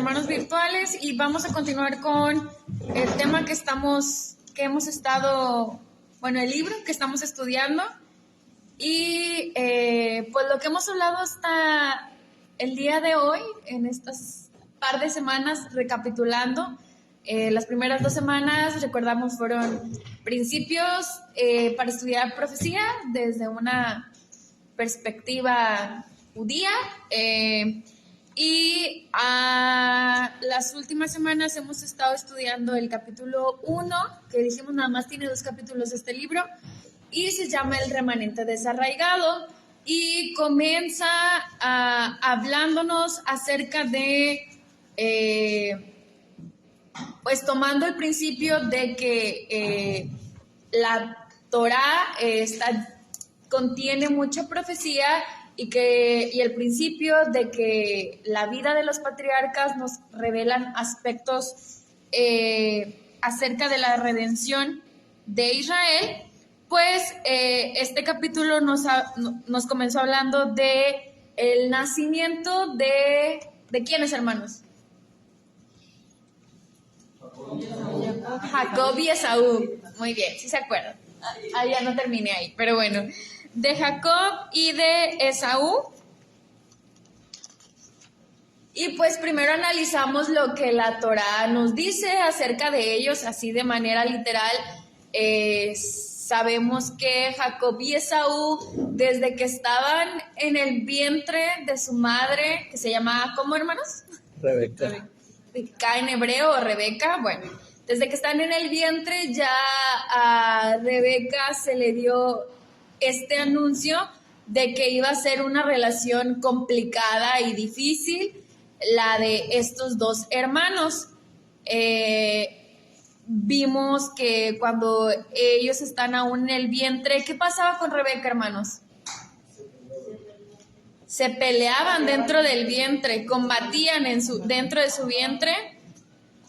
hermanos virtuales, y vamos a continuar con el tema que hemos estado, bueno, el libro que estamos estudiando, y pues lo que hemos hablado hasta el día de hoy, en estas par de semanas, recapitulando. Las primeras 2 semanas, recordamos, fueron principios para estudiar profecía desde una perspectiva judía, y las últimas semanas hemos estado estudiando el capítulo 1, que dijimos nada más tiene 2 capítulos de este libro, y se llama El remanente desarraigado, y comienza hablándonos acerca de, pues tomando el principio de que la Torá contiene mucha profecía, y el principio de que la vida de los patriarcas nos revelan aspectos acerca de la redención de Israel. Pues este capítulo nos comenzó hablando de el nacimiento de ¿quiénes, hermanos? Jacob y Esaú. Muy bien, sí se acuerdan. Ya no terminé ahí, pero bueno. De Jacob y de Esaú. Y pues primero analizamos lo que la Torá nos dice acerca de ellos, así de manera literal. Sabemos que Jacob y Esaú, desde que estaban en el vientre de su madre, que se llamaba, ¿cómo, hermanos? Rebeca En hebreo, o Rebeca. Bueno, desde que están en el vientre, ya a Rebeca se le dio este anuncio de que iba a ser una relación complicada y difícil, la de estos 2 hermanos. Vimos que cuando ellos están aún en el vientre, ¿qué pasaba con Rebeca, hermanos? Se peleaban dentro del vientre, combatían dentro de su vientre,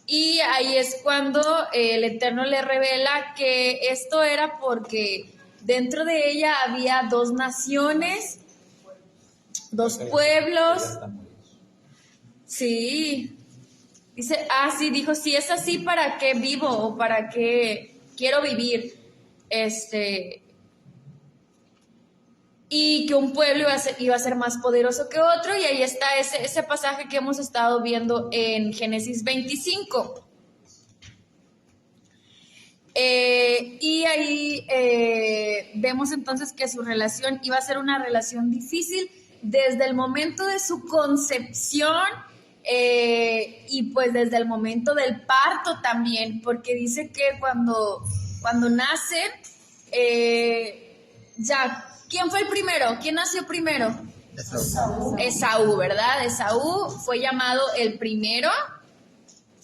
y ahí es cuando el Eterno le revela que esto era porque dentro de ella había 2 naciones, 2 pueblos. Sí. Dice, sí, dijo, si es así, ¿para qué vivo? ¿O para qué quiero vivir? Y que un pueblo iba a ser más poderoso que otro, y ahí está ese pasaje que hemos estado viendo en Génesis 25. Y ahí vemos entonces que su relación iba a ser una relación difícil desde el momento de su concepción, y pues desde el momento del parto también, porque dice que cuando nacen, ¿quién fue el primero? ¿Quién nació primero? Esaú, ¿verdad? Esaú fue llamado el primero,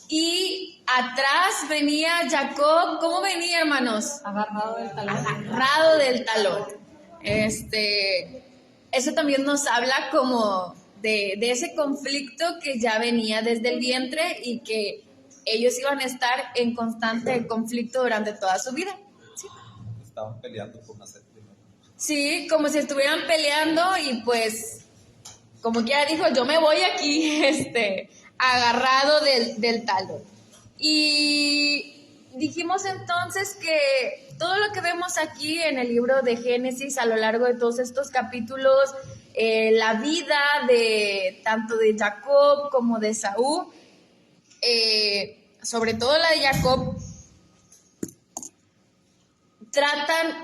y atrás venía Jacob. ¿Cómo venía, hermanos? Agarrado del talón. Agarrado del talón. Eso también nos habla como de ese conflicto que ya venía desde el vientre, y que ellos iban a estar en constante conflicto durante toda su vida. ¿Sí? Estaban peleando por nacer primero. Sí, como si estuvieran peleando, y pues, como que ya dijo, yo me voy aquí, agarrado del talón. Y dijimos entonces que todo lo que vemos aquí en el libro de Génesis, a lo largo de todos estos capítulos, la vida de tanto de Jacob como de Esaú, sobre todo la de Jacob, tratan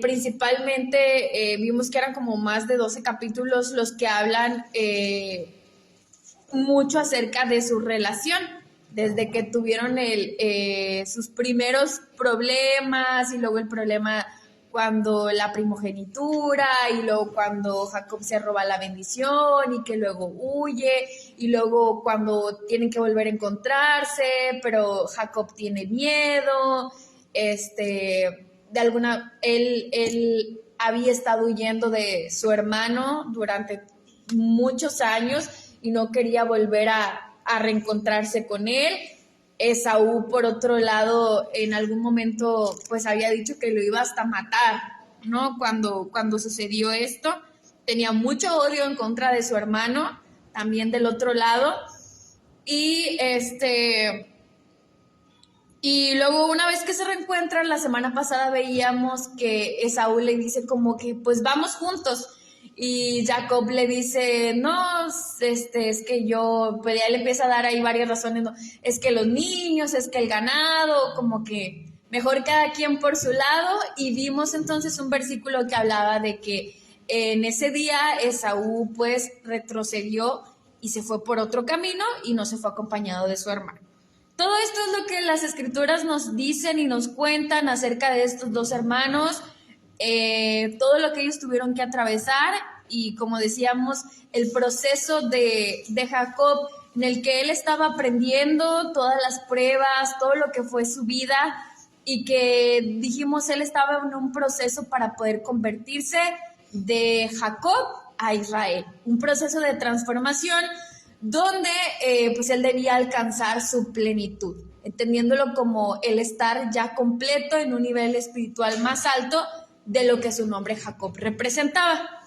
principalmente, vimos que eran como más de 12 capítulos los que hablan mucho acerca de su relación, desde que tuvieron sus primeros problemas, y luego el problema cuando la primogenitura, y luego cuando Jacob se roba la bendición y que luego huye, y luego cuando tienen que volver a encontrarse, pero Jacob tiene miedo. Él había estado huyendo de su hermano durante muchos años y no quería volver a reencontrarse con él. Esaú, por otro lado, en algún momento pues había dicho que lo iba hasta matar, ¿no? Cuando sucedió esto, tenía mucho odio en contra de su hermano, también del otro lado. Y y luego una vez que se reencuentran, la semana pasada veíamos que Esaú le dice como que pues vamos juntos. Y Jacob le dice, no, es que yo, pues ya le empieza a dar ahí varias razones, ¿no? Es que los niños, es que el ganado, como que mejor cada quien por su lado. Y vimos entonces un versículo que hablaba de que en ese día Esaú pues retrocedió y se fue por otro camino y no se fue acompañado de su hermano. Todo esto es lo que las escrituras nos dicen y nos cuentan acerca de estos dos hermanos, todo lo que ellos tuvieron que atravesar y, como decíamos, el proceso de Jacob en el que él estaba aprendiendo todas las pruebas, todo lo que fue su vida y que dijimos él estaba en un proceso para poder convertirse de Jacob a Israel, un proceso de transformación donde pues él debía alcanzar su plenitud, entendiéndolo como el estar ya completo en un nivel espiritual más alto de lo que su nombre Jacob representaba.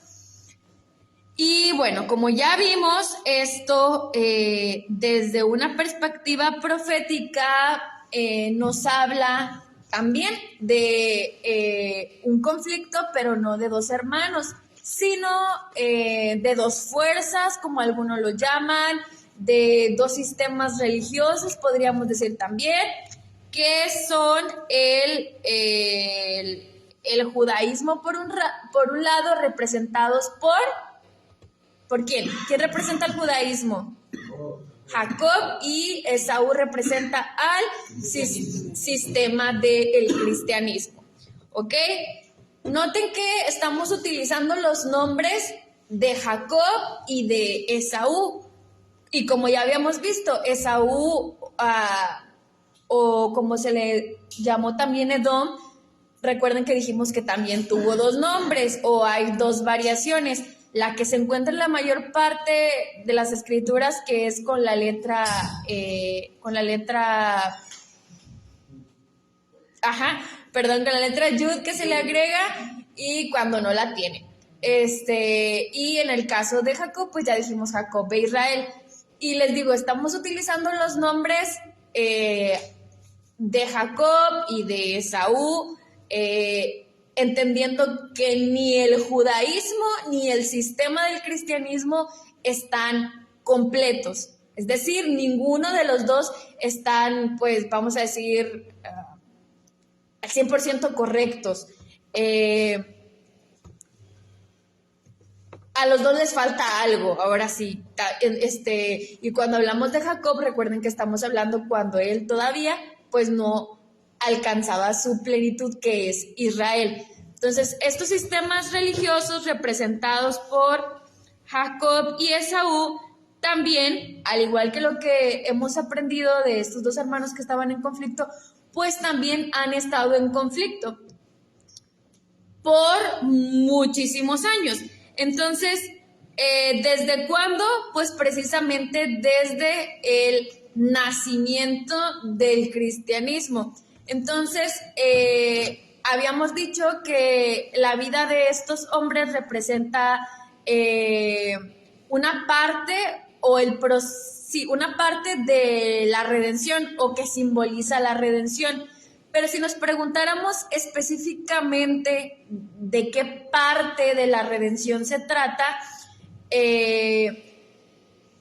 Y bueno, como ya vimos, esto desde una perspectiva profética nos habla también de un conflicto, pero no de dos hermanos, sino de dos fuerzas, como algunos lo llaman, de dos sistemas religiosos, podríamos decir también, que son el judaísmo por un lado, representados ¿por quién? ¿Quién representa el judaísmo? Jacob, y Esaú representa al sistema del cristianismo, ¿ok? Noten que estamos utilizando los nombres de Jacob y de Esaú. Y como ya habíamos visto, Esaú, o como se le llamó también Edom, recuerden que dijimos que también tuvo dos nombres o hay dos variaciones. La que se encuentra en la mayor parte de las escrituras, que es con la letra con la letra Yud que se le agrega y cuando no la tiene. Y en el caso de Jacob, pues ya dijimos Jacob e Israel. Y les digo, estamos utilizando los nombres de Jacob y de Esaú, entendiendo que ni el judaísmo ni el sistema del cristianismo están completos. Es decir, ninguno de los dos están, pues, vamos a decir, al 100% correctos. A los dos les falta algo, ahora sí. Y cuando hablamos de Jacob, recuerden que estamos hablando cuando él todavía, pues, no alcanzaba su plenitud, que es Israel. Entonces, estos sistemas religiosos representados por Jacob y Esaú también, al igual que lo que hemos aprendido de estos dos hermanos que estaban en conflicto, pues también han estado en conflicto por muchísimos años. Entonces, ¿desde cuándo? Pues precisamente desde el nacimiento del cristianismo. Entonces, habíamos dicho que la vida de estos hombres representa una parte una parte de la redención, o que simboliza la redención. Pero si nos preguntáramos específicamente de qué parte de la redención se trata,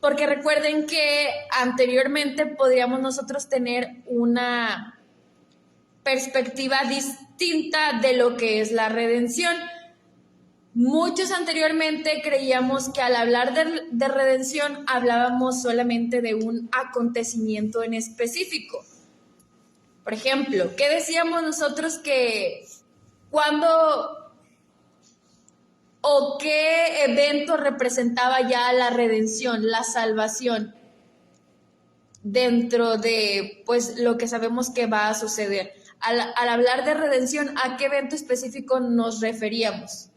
porque recuerden que anteriormente podríamos nosotros tener una perspectiva distinta de lo que es la redención. Muchos anteriormente creíamos que al hablar de redención hablábamos solamente de un acontecimiento en específico. Por ejemplo, ¿qué decíamos nosotros que cuándo o qué evento representaba ya la redención, la salvación, dentro de, pues, lo que sabemos que va a suceder? Al hablar de redención, ¿a qué evento específico nos referíamos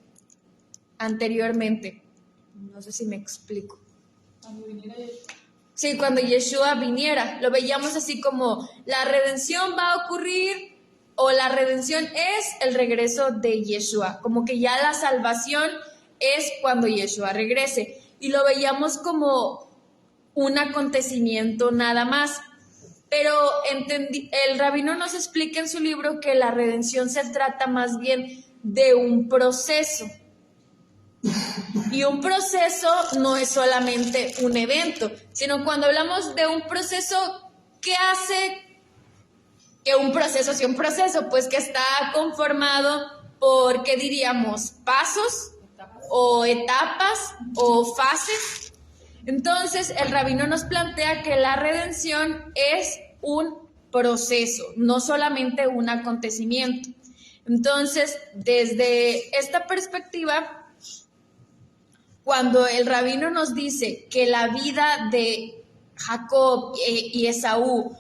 anteriormente? No sé si me explico. Cuando viniera Yeshua. Sí, cuando Yeshua viniera, lo veíamos así como la redención va a ocurrir, o la redención es el regreso de Yeshua, como que ya la salvación es cuando Yeshua regrese, y lo veíamos como un acontecimiento nada más. Pero el rabino nos explica en su libro que la redención se trata más bien de un proceso. Y un proceso no es solamente un evento, sino cuando hablamos de un proceso, ¿qué hace que un proceso sea un proceso? Pues que está conformado por, ¿qué diríamos? Pasos o etapas o fases. Entonces, el rabino nos plantea que la redención es un proceso, no solamente un acontecimiento. Entonces, desde esta perspectiva, cuando el rabino nos dice que la vida de Jacob y Esaú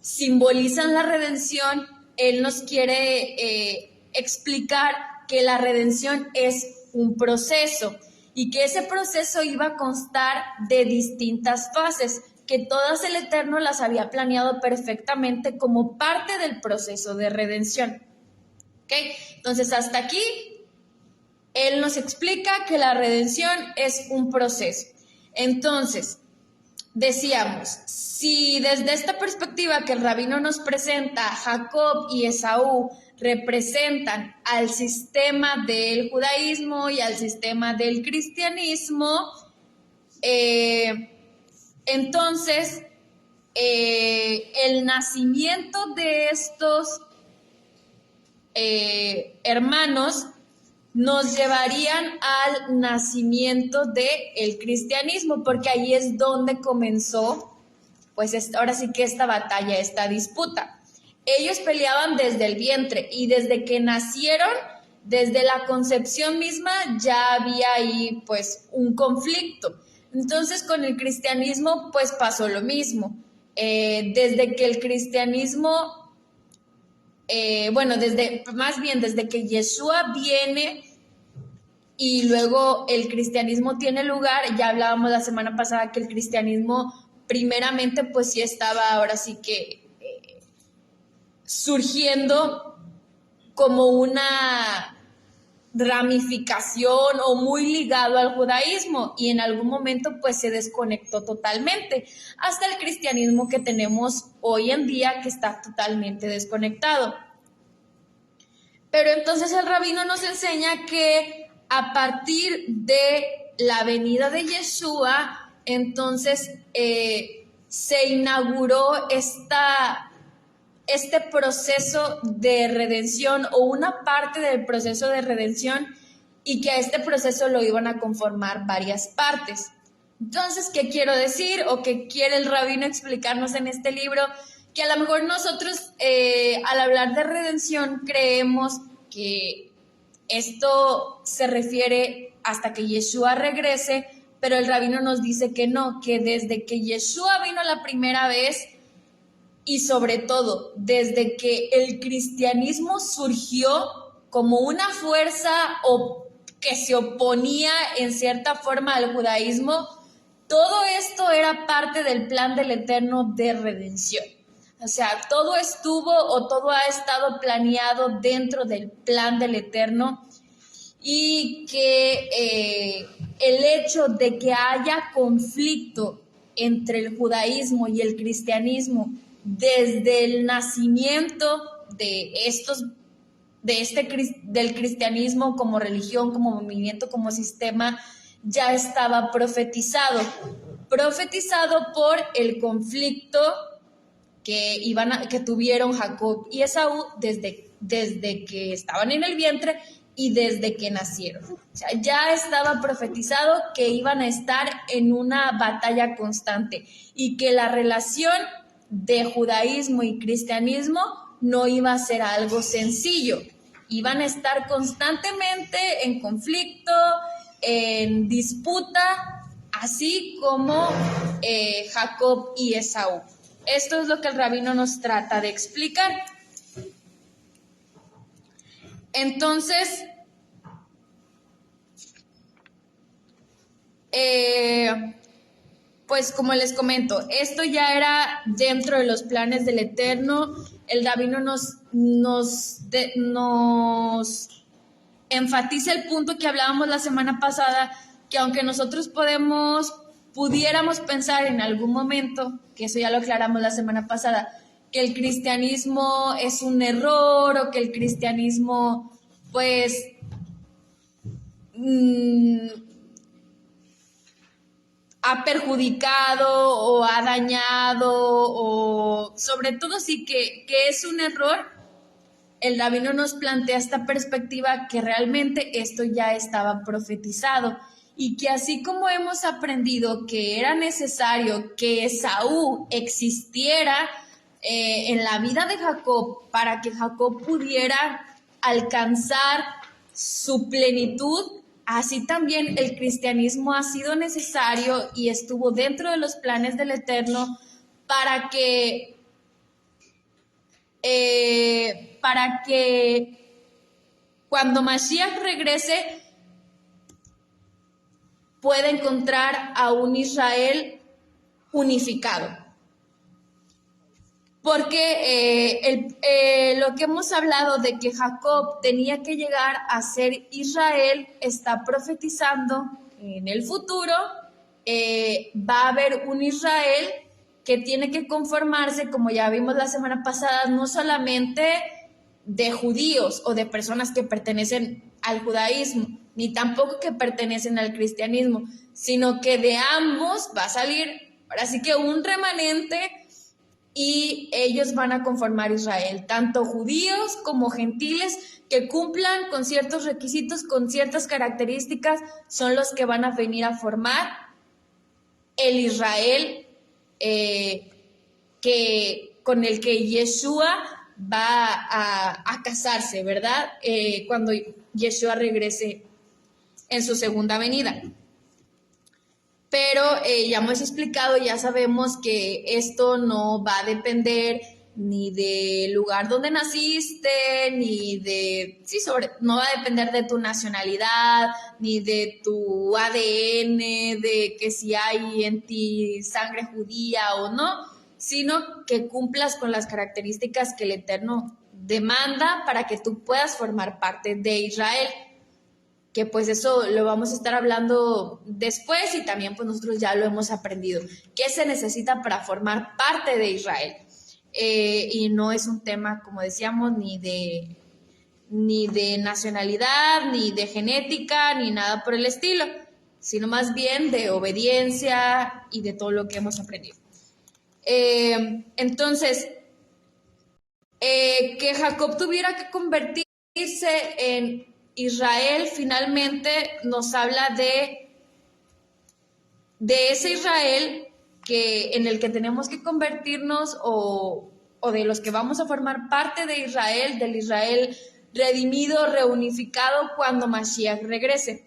simbolizan la redención, él nos quiere explicar que la redención es un proceso y que ese proceso iba a constar de distintas fases, que todas el Eterno las había planeado perfectamente como parte del proceso de redención. ¿Ok? Entonces, hasta aquí, él nos explica que la redención es un proceso. Entonces, decíamos, si desde esta perspectiva que el rabino nos presenta, Jacob y Esaú representan al sistema del judaísmo y al sistema del cristianismo, entonces el nacimiento de estos hermanos nos llevarían al nacimiento del cristianismo, porque ahí es donde comenzó, pues ahora sí que esta batalla, esta disputa. Ellos peleaban desde el vientre y desde que nacieron, desde la concepción misma, ya había ahí pues un conflicto. Entonces con el cristianismo pues pasó lo mismo. Desde que el cristianismo, desde que Yeshua viene y luego el cristianismo tiene lugar, ya hablábamos la semana pasada que el cristianismo primeramente pues sí estaba ahora sí que surgiendo como una ramificación o muy ligado al judaísmo, y en algún momento pues se desconectó totalmente hasta el cristianismo que tenemos hoy en día, que está totalmente desconectado. Pero entonces el rabino nos enseña que a partir de la venida de Yeshua, entonces se inauguró este proceso de redención, o una parte del proceso de redención, y que a este proceso lo iban a conformar varias partes. Entonces, ¿qué quiero decir o qué quiere el rabino explicarnos en este libro? Que a lo mejor nosotros al hablar de redención creemos que esto se refiere hasta que Yeshua regrese, pero el rabino nos dice que no, que desde que Yeshua vino la primera vez, y sobre todo desde que el cristianismo surgió como una fuerza que se oponía en cierta forma al judaísmo, todo esto era parte del plan del Eterno de redención. O sea, todo ha estado planeado dentro del plan del Eterno, y que el hecho de que haya conflicto entre el judaísmo y el cristianismo desde el nacimiento del cristianismo como religión, como movimiento, como sistema, ya estaba profetizado por el conflicto que tuvieron Jacob y Esaú desde que estaban en el vientre y desde que nacieron. O sea, ya estaba profetizado que iban a estar en una batalla constante, y que la relación de judaísmo y cristianismo no iba a ser algo sencillo. Iban a estar constantemente en conflicto, en disputa, así como Jacob y Esaú. Esto es lo que el rabino nos trata de explicar. Entonces, pues como les comento, esto ya era dentro de los planes del Eterno. El rabino nos enfatiza el punto que hablábamos la semana pasada, que aunque nosotros podemos pudiéramos pensar en algún momento, que eso ya lo aclaramos la semana pasada, que el cristianismo es un error o que el cristianismo, pues, ha perjudicado o ha dañado o sobre todo sí que es un error. El rabino nos plantea esta perspectiva que realmente esto ya estaba profetizado y que así como hemos aprendido que era necesario que Esaú existiera en la vida de Jacob para que Jacob pudiera alcanzar su plenitud, así también el cristianismo ha sido necesario y estuvo dentro de los planes del Eterno para que cuando Mashiach regrese pueda encontrar a un Israel unificado. Porque lo que hemos hablado de que Jacob tenía que llegar a ser Israel está profetizando en el futuro. Va a haber un Israel que tiene que conformarse, como ya vimos la semana pasada, no solamente de judíos o de personas que pertenecen al judaísmo, ni tampoco que pertenecen al cristianismo, sino que de ambos va a salir, ahora sí que un remanente, y ellos van a conformar Israel, tanto judíos como gentiles que cumplan con ciertos requisitos, con ciertas características, son los que van a venir a formar el Israel con el que Yeshua va a casarse, ¿verdad? Cuando Yeshua regrese en su segunda venida. Pero ya hemos explicado, ya sabemos que esto no va a depender ni del lugar donde naciste, no va a depender de tu nacionalidad, ni de tu ADN, de que si hay en ti sangre judía o no, sino que cumplas con las características que el Eterno demanda para que tú puedas formar parte de Israel. Que pues eso lo vamos a estar hablando después y también pues nosotros ya lo hemos aprendido. ¿Qué se necesita para formar parte de Israel? Y no es un tema, como decíamos, ni de nacionalidad, ni de genética, ni nada por el estilo, sino más bien de obediencia y de todo lo que hemos aprendido. Entonces, que Jacob tuviera que convertirse en Israel finalmente nos habla de ese Israel en el que tenemos que convertirnos o de los que vamos a formar parte de Israel, del Israel redimido, reunificado cuando Mashiach regrese.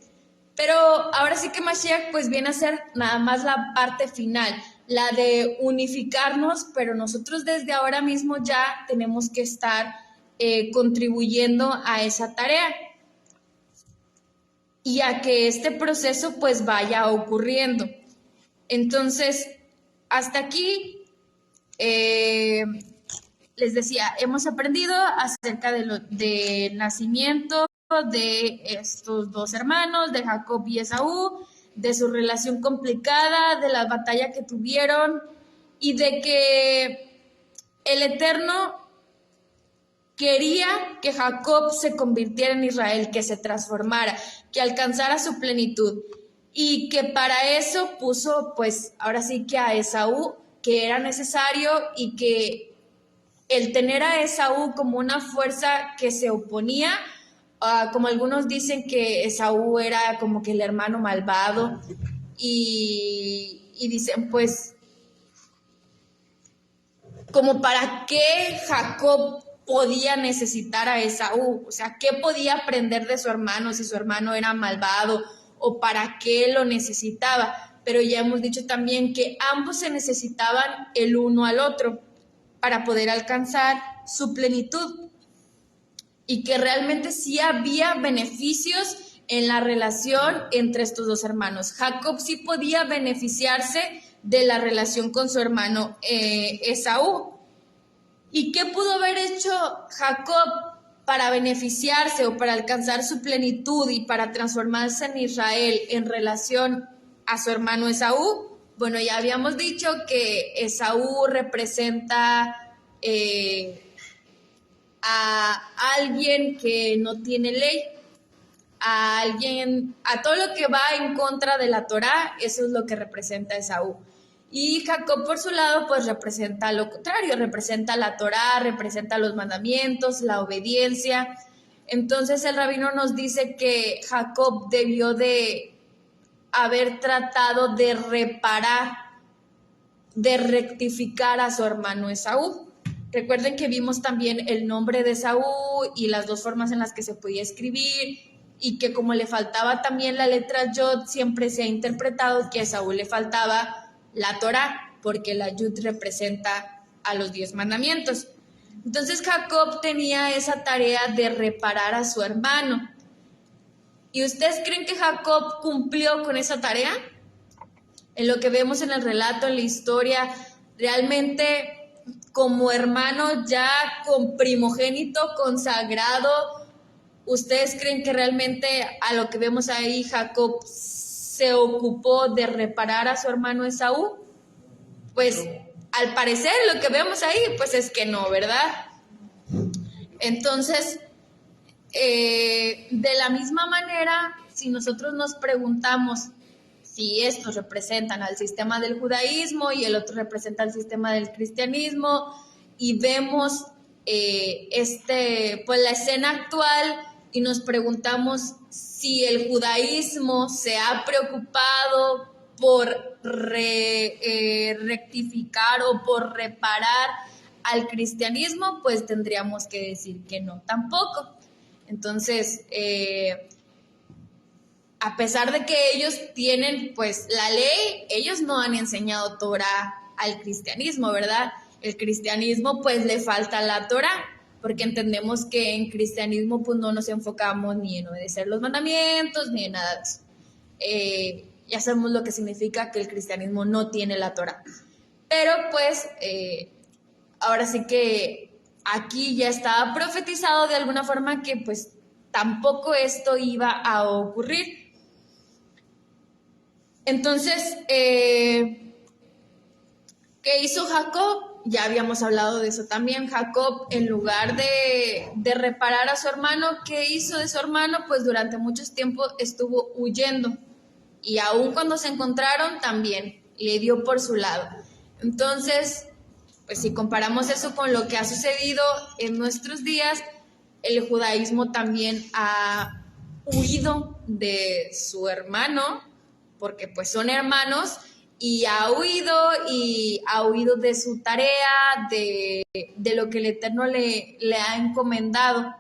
Pero ahora sí que Mashiach pues viene a ser nada más la parte final, la de unificarnos, pero nosotros desde ahora mismo ya tenemos que estar contribuyendo a esa tarea y a que este proceso pues vaya ocurriendo. Entonces, hasta aquí les decía, hemos aprendido acerca del nacimiento de estos dos hermanos, de Jacob y Esaú, de su relación complicada, de la batalla que tuvieron y de que el Eterno quería que Jacob se convirtiera en Israel, que se transformara, que alcanzara su plenitud y que para eso puso pues ahora sí que a Esaú, que era necesario, y que el tener a Esaú como una fuerza que se oponía, como algunos dicen que Esaú era como que el hermano malvado y dicen pues como para qué Jacob podía necesitar a Esaú, o sea, ¿qué podía aprender de su hermano si su hermano era malvado o para qué lo necesitaba? Pero ya hemos dicho también que ambos se necesitaban el uno al otro para poder alcanzar su plenitud y que realmente sí había beneficios en la relación entre estos dos hermanos. Jacob sí podía beneficiarse de la relación con su hermano Esaú. ¿Y qué pudo haber hecho Jacob para beneficiarse o para alcanzar su plenitud y para transformarse en Israel en relación a su hermano Esaú? Bueno, ya habíamos dicho que Esaú representa a alguien que no tiene ley, a todo lo que va en contra de la Torá. Eso es lo que representa Esaú. Y Jacob, por su lado, pues representa lo contrario, representa la Torá, representa los mandamientos, la obediencia. Entonces el rabino nos dice que Jacob debió de haber tratado de reparar, de rectificar a su hermano Esaú. Recuerden que vimos también el nombre de Esaú y las dos formas en las que se podía escribir, y que como le faltaba también la letra Yod, siempre se ha interpretado que a Esaú le faltaba la Torá, porque la Yud representa a los 10 mandamientos. Entonces Jacob tenía esa tarea de reparar a su hermano. ¿Y ustedes creen que Jacob cumplió con esa tarea? En lo que vemos en el relato, en la historia, realmente como hermano ya con primogénito consagrado, ¿ustedes creen que realmente a lo que vemos ahí Jacob se ocupó de reparar a su hermano Esaú? Pues al parecer lo que vemos ahí pues es que no, ¿verdad? Entonces, de la misma manera, si nosotros nos preguntamos si estos representan al sistema del judaísmo y el otro representa al sistema del cristianismo, y vemos pues la escena actual y nos preguntamos si el judaísmo se ha preocupado por rectificar o por reparar al cristianismo, pues tendríamos que decir que no, tampoco. Entonces, a pesar de que ellos tienen pues la ley, ellos no han enseñado Torah al cristianismo, ¿verdad? El cristianismo pues le falta la Torah, porque entendemos que en cristianismo pues no nos enfocamos ni en obedecer los mandamientos, ni en nada de eso. Ya sabemos lo que significa que el cristianismo no tiene la Torah. Pero pues ahora sí que aquí ya estaba profetizado de alguna forma que pues tampoco esto iba a ocurrir. Entonces, ¿qué hizo Jacob? Ya habíamos hablado de eso también. Jacob, en lugar de reparar a su hermano, ¿qué hizo de su hermano? Pues durante mucho tiempo estuvo huyendo. Y aún cuando se encontraron, también le dio por su lado. Entonces, pues si comparamos eso con lo que ha sucedido en nuestros días, el judaísmo también ha huido de su hermano, porque pues son hermanos, y ha huido de su tarea, de lo que el Eterno le ha encomendado.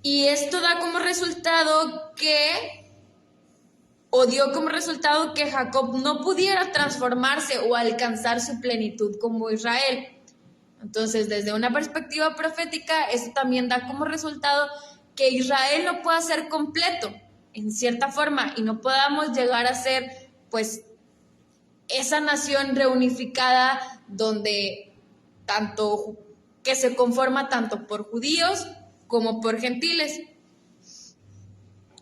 Y esto da como resultado dio como resultado que Jacob no pudiera transformarse o alcanzar su plenitud como Israel. Entonces, desde una perspectiva profética, esto también da como resultado que Israel no pueda ser completo, en cierta forma, y no podamos llegar a ser, pues, esa nación reunificada donde que se conforma tanto por judíos como por gentiles.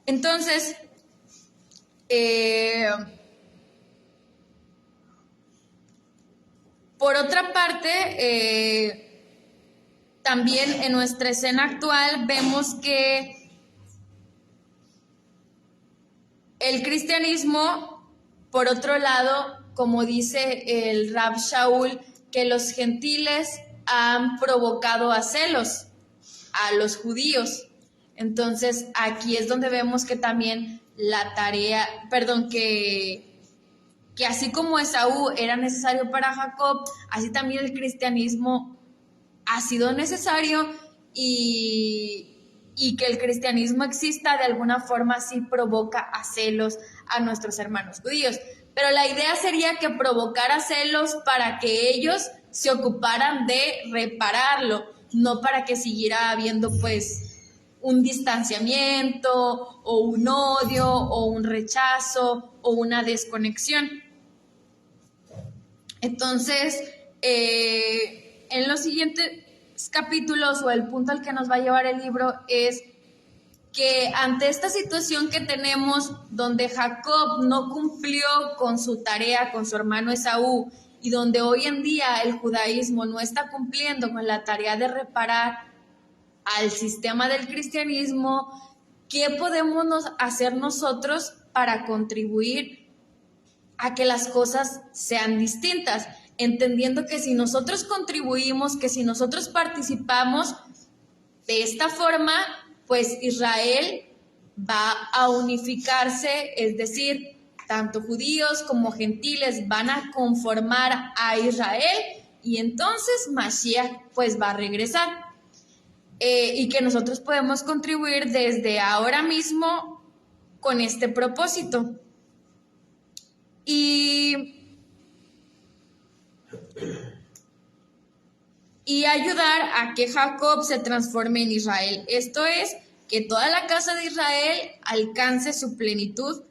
Entonces, por otra parte, también en nuestra escena actual vemos que el cristianismo, por otro lado, como dice el Rab Shaul, que los gentiles han provocado a celos a los judíos. Entonces, aquí es donde vemos que también que así como Esaú era necesario para Jacob, así también el cristianismo ha sido necesario, y que el cristianismo exista de alguna forma sí provoca a celos a nuestros hermanos judíos. Pero la idea sería que provocara celos para que ellos se ocuparan de repararlo, no para que siguiera habiendo pues un distanciamiento o un odio o un rechazo o una desconexión. Entonces, en los siguientes capítulos, o el punto al que nos va a llevar el libro, es que ante esta situación que tenemos, donde Jacob no cumplió con su tarea con su hermano Esaú, y donde hoy en día el judaísmo no está cumpliendo con la tarea de reparar al sistema del cristianismo, ¿qué podemos hacer nosotros para contribuir a que las cosas sean distintas? Entendiendo que si nosotros contribuimos, que si nosotros participamos de esta forma, pues Israel va a unificarse, es decir, tanto judíos como gentiles van a conformar a Israel y entonces Mashiach pues va a regresar. Y que nosotros podemos contribuir desde ahora mismo con este propósito. Y ayudar a que Jacob se transforme en Israel. Esto es, que toda la casa de Israel alcance su plenitud,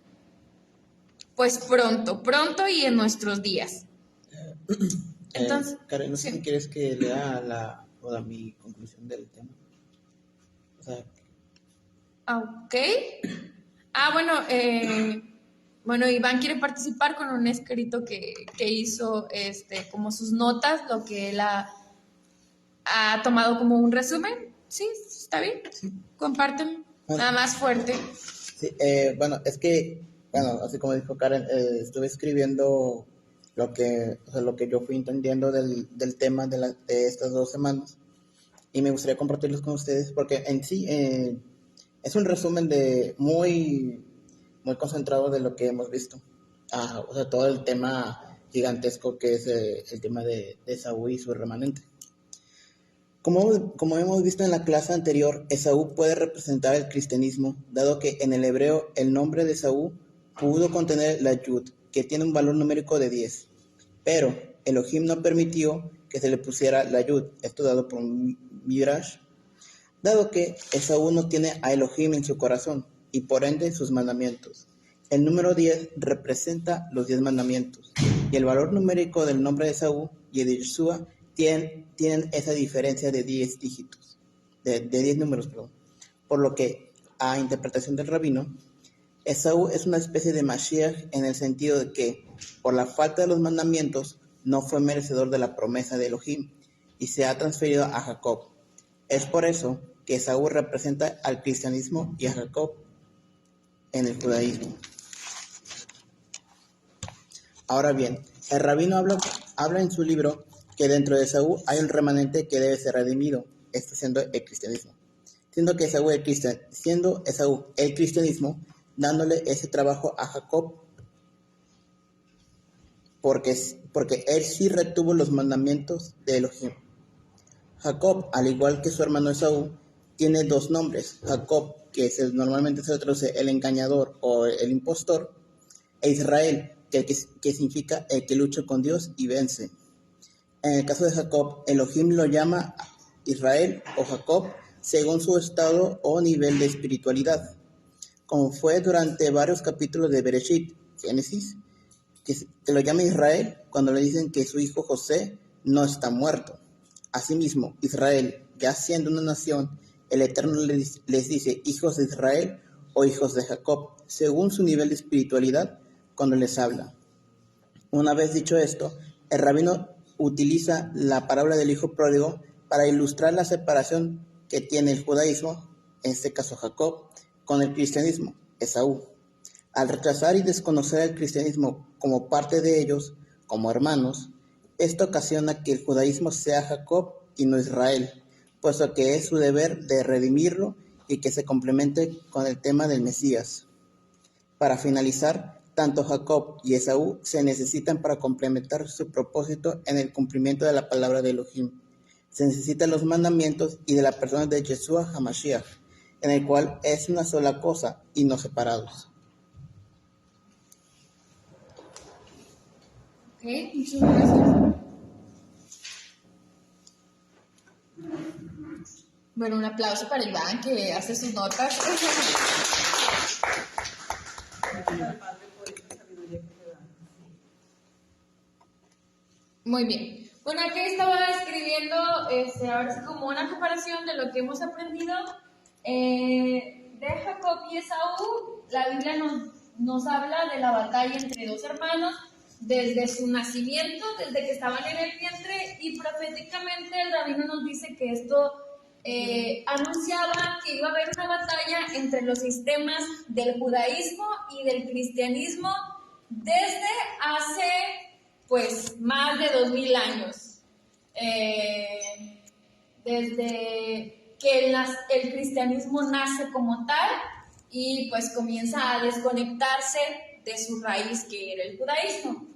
pues pronto y en nuestros días. Entonces, Karen, no sé si quieres que lea mi conclusión del tema. O sea, ok. Bueno, Iván quiere participar con un escrito que hizo, como sus notas, lo que él ha tomado como un resumen. ¿Sí? ¿Está bien? Sí. Compártelo. Bueno, nada más fuerte. Sí, así como dijo Karen, estuve escribiendo lo que yo fui entendiendo del tema de estas 2 semanas y me gustaría compartirlos con ustedes porque en sí es un resumen muy concentrado de lo que hemos visto. O sea, todo el tema gigantesco que es el tema de Esaú y su remanente. Como hemos visto en la clase anterior, Esaú puede representar el cristianismo, dado que en el hebreo el nombre de Esaú pudo contener la Yud, que tiene un valor numérico de 10. Pero Elohim no permitió que se le pusiera la Yud, esto dado por un Midrash, dado que Esaú no tiene a Elohim en su corazón y por ende sus mandamientos. El número 10 representa los 10 mandamientos y el valor numérico del nombre de Esaú y de Yeshua tienen esa diferencia de 10 dígitos, de 10 números, perdón. Por lo que, a interpretación del rabino, Esaú es una especie de Mashiach en el sentido de que, por la falta de los mandamientos, no fue merecedor de la promesa de Elohim y se ha transferido a Jacob. Es por eso que Esaú representa al cristianismo y a Jacob en el judaísmo. Ahora bien, el rabino habla en su libro que dentro de Esaú hay un remanente que debe ser redimido, esto siendo el cristianismo. Siendo Esaú el cristianismo, dándole ese trabajo a Jacob, porque él sí retuvo los mandamientos de Elohim. Jacob, al igual que su hermano Esaú, tiene 2 nombres, Jacob, que normalmente se traduce el engañador o el impostor, e Israel, que significa el que lucha con Dios y vence. En el caso de Jacob, Elohim lo llama Israel o Jacob según su estado o nivel de espiritualidad, como fue durante varios capítulos de Bereshit, Génesis, que lo llama Israel cuando le dicen que su hijo José no está muerto. Asimismo, Israel, ya siendo una nación, el Eterno les dice hijos de Israel o hijos de Jacob, según su nivel de espiritualidad cuando les habla. Una vez dicho esto, el rabino utiliza la parábola del hijo pródigo para ilustrar la separación que tiene el judaísmo, en este caso Jacob, con el cristianismo, Esaú. Al rechazar y desconocer el cristianismo como parte de ellos, como hermanos, esto ocasiona que el judaísmo sea Jacob y no Israel, puesto que es su deber de redimirlo y que se complemente con el tema del Mesías. Para finalizar, tanto Jacob y Esaú se necesitan para complementar su propósito en el cumplimiento de la palabra de Elohim. Se necesitan los mandamientos y de la persona de Yeshua HaMashiach, en el cual es una sola cosa y no separados. Ok, muchas gracias. Bueno, un aplauso para Iván que hace sus notas. Muy bien. Bueno, aquí estaba escribiendo ahora sí como una comparación de lo que hemos aprendido de Jacob y Esaú, la Biblia nos habla de la batalla entre dos hermanos desde su nacimiento, desde que estaban en el vientre, y proféticamente el rabino nos dice que esto anunciaba que iba a haber una batalla entre los sistemas del judaísmo y del cristianismo desde hace pues más de 2000 años. Desde que el cristianismo nace como tal y pues comienza a desconectarse de su raíz, que era el judaísmo.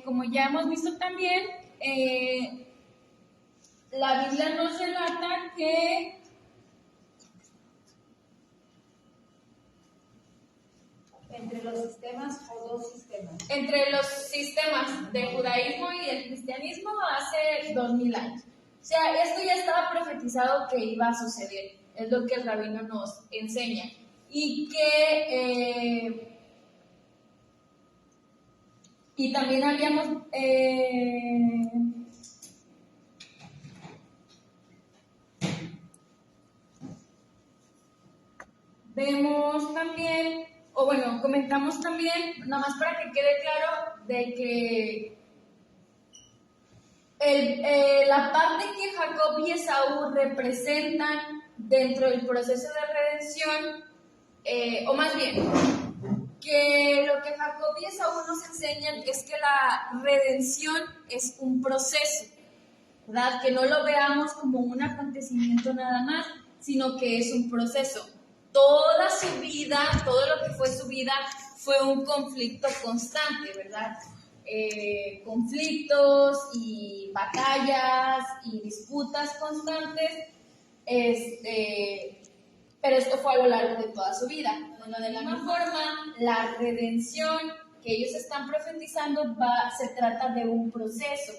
Como ya hemos visto también, la Biblia nos relata que Entre los sistemas o dos sistemas. entre los sistemas del judaísmo y el cristianismo hace 2000 años. O sea, esto ya estaba profetizado que iba a suceder, es lo que el rabino nos enseña. Y que y también habíamos vemos también, o bueno, comentamos también, nada más para que quede claro, de que la parte que Jacob y Esaú representan dentro del proceso de redención, o más bien, que lo que Jacob y Esaú nos enseñan es que la redención es un proceso, ¿verdad? Que no lo veamos como un acontecimiento nada más, sino que es un proceso. Toda su vida, todo lo que fue su vida, fue un conflicto constante, ¿verdad? Conflictos y batallas y disputas constantes, pero esto fue a lo largo de toda su vida. Bueno, de la misma forma, la redención que ellos están profetizando se trata de un proceso.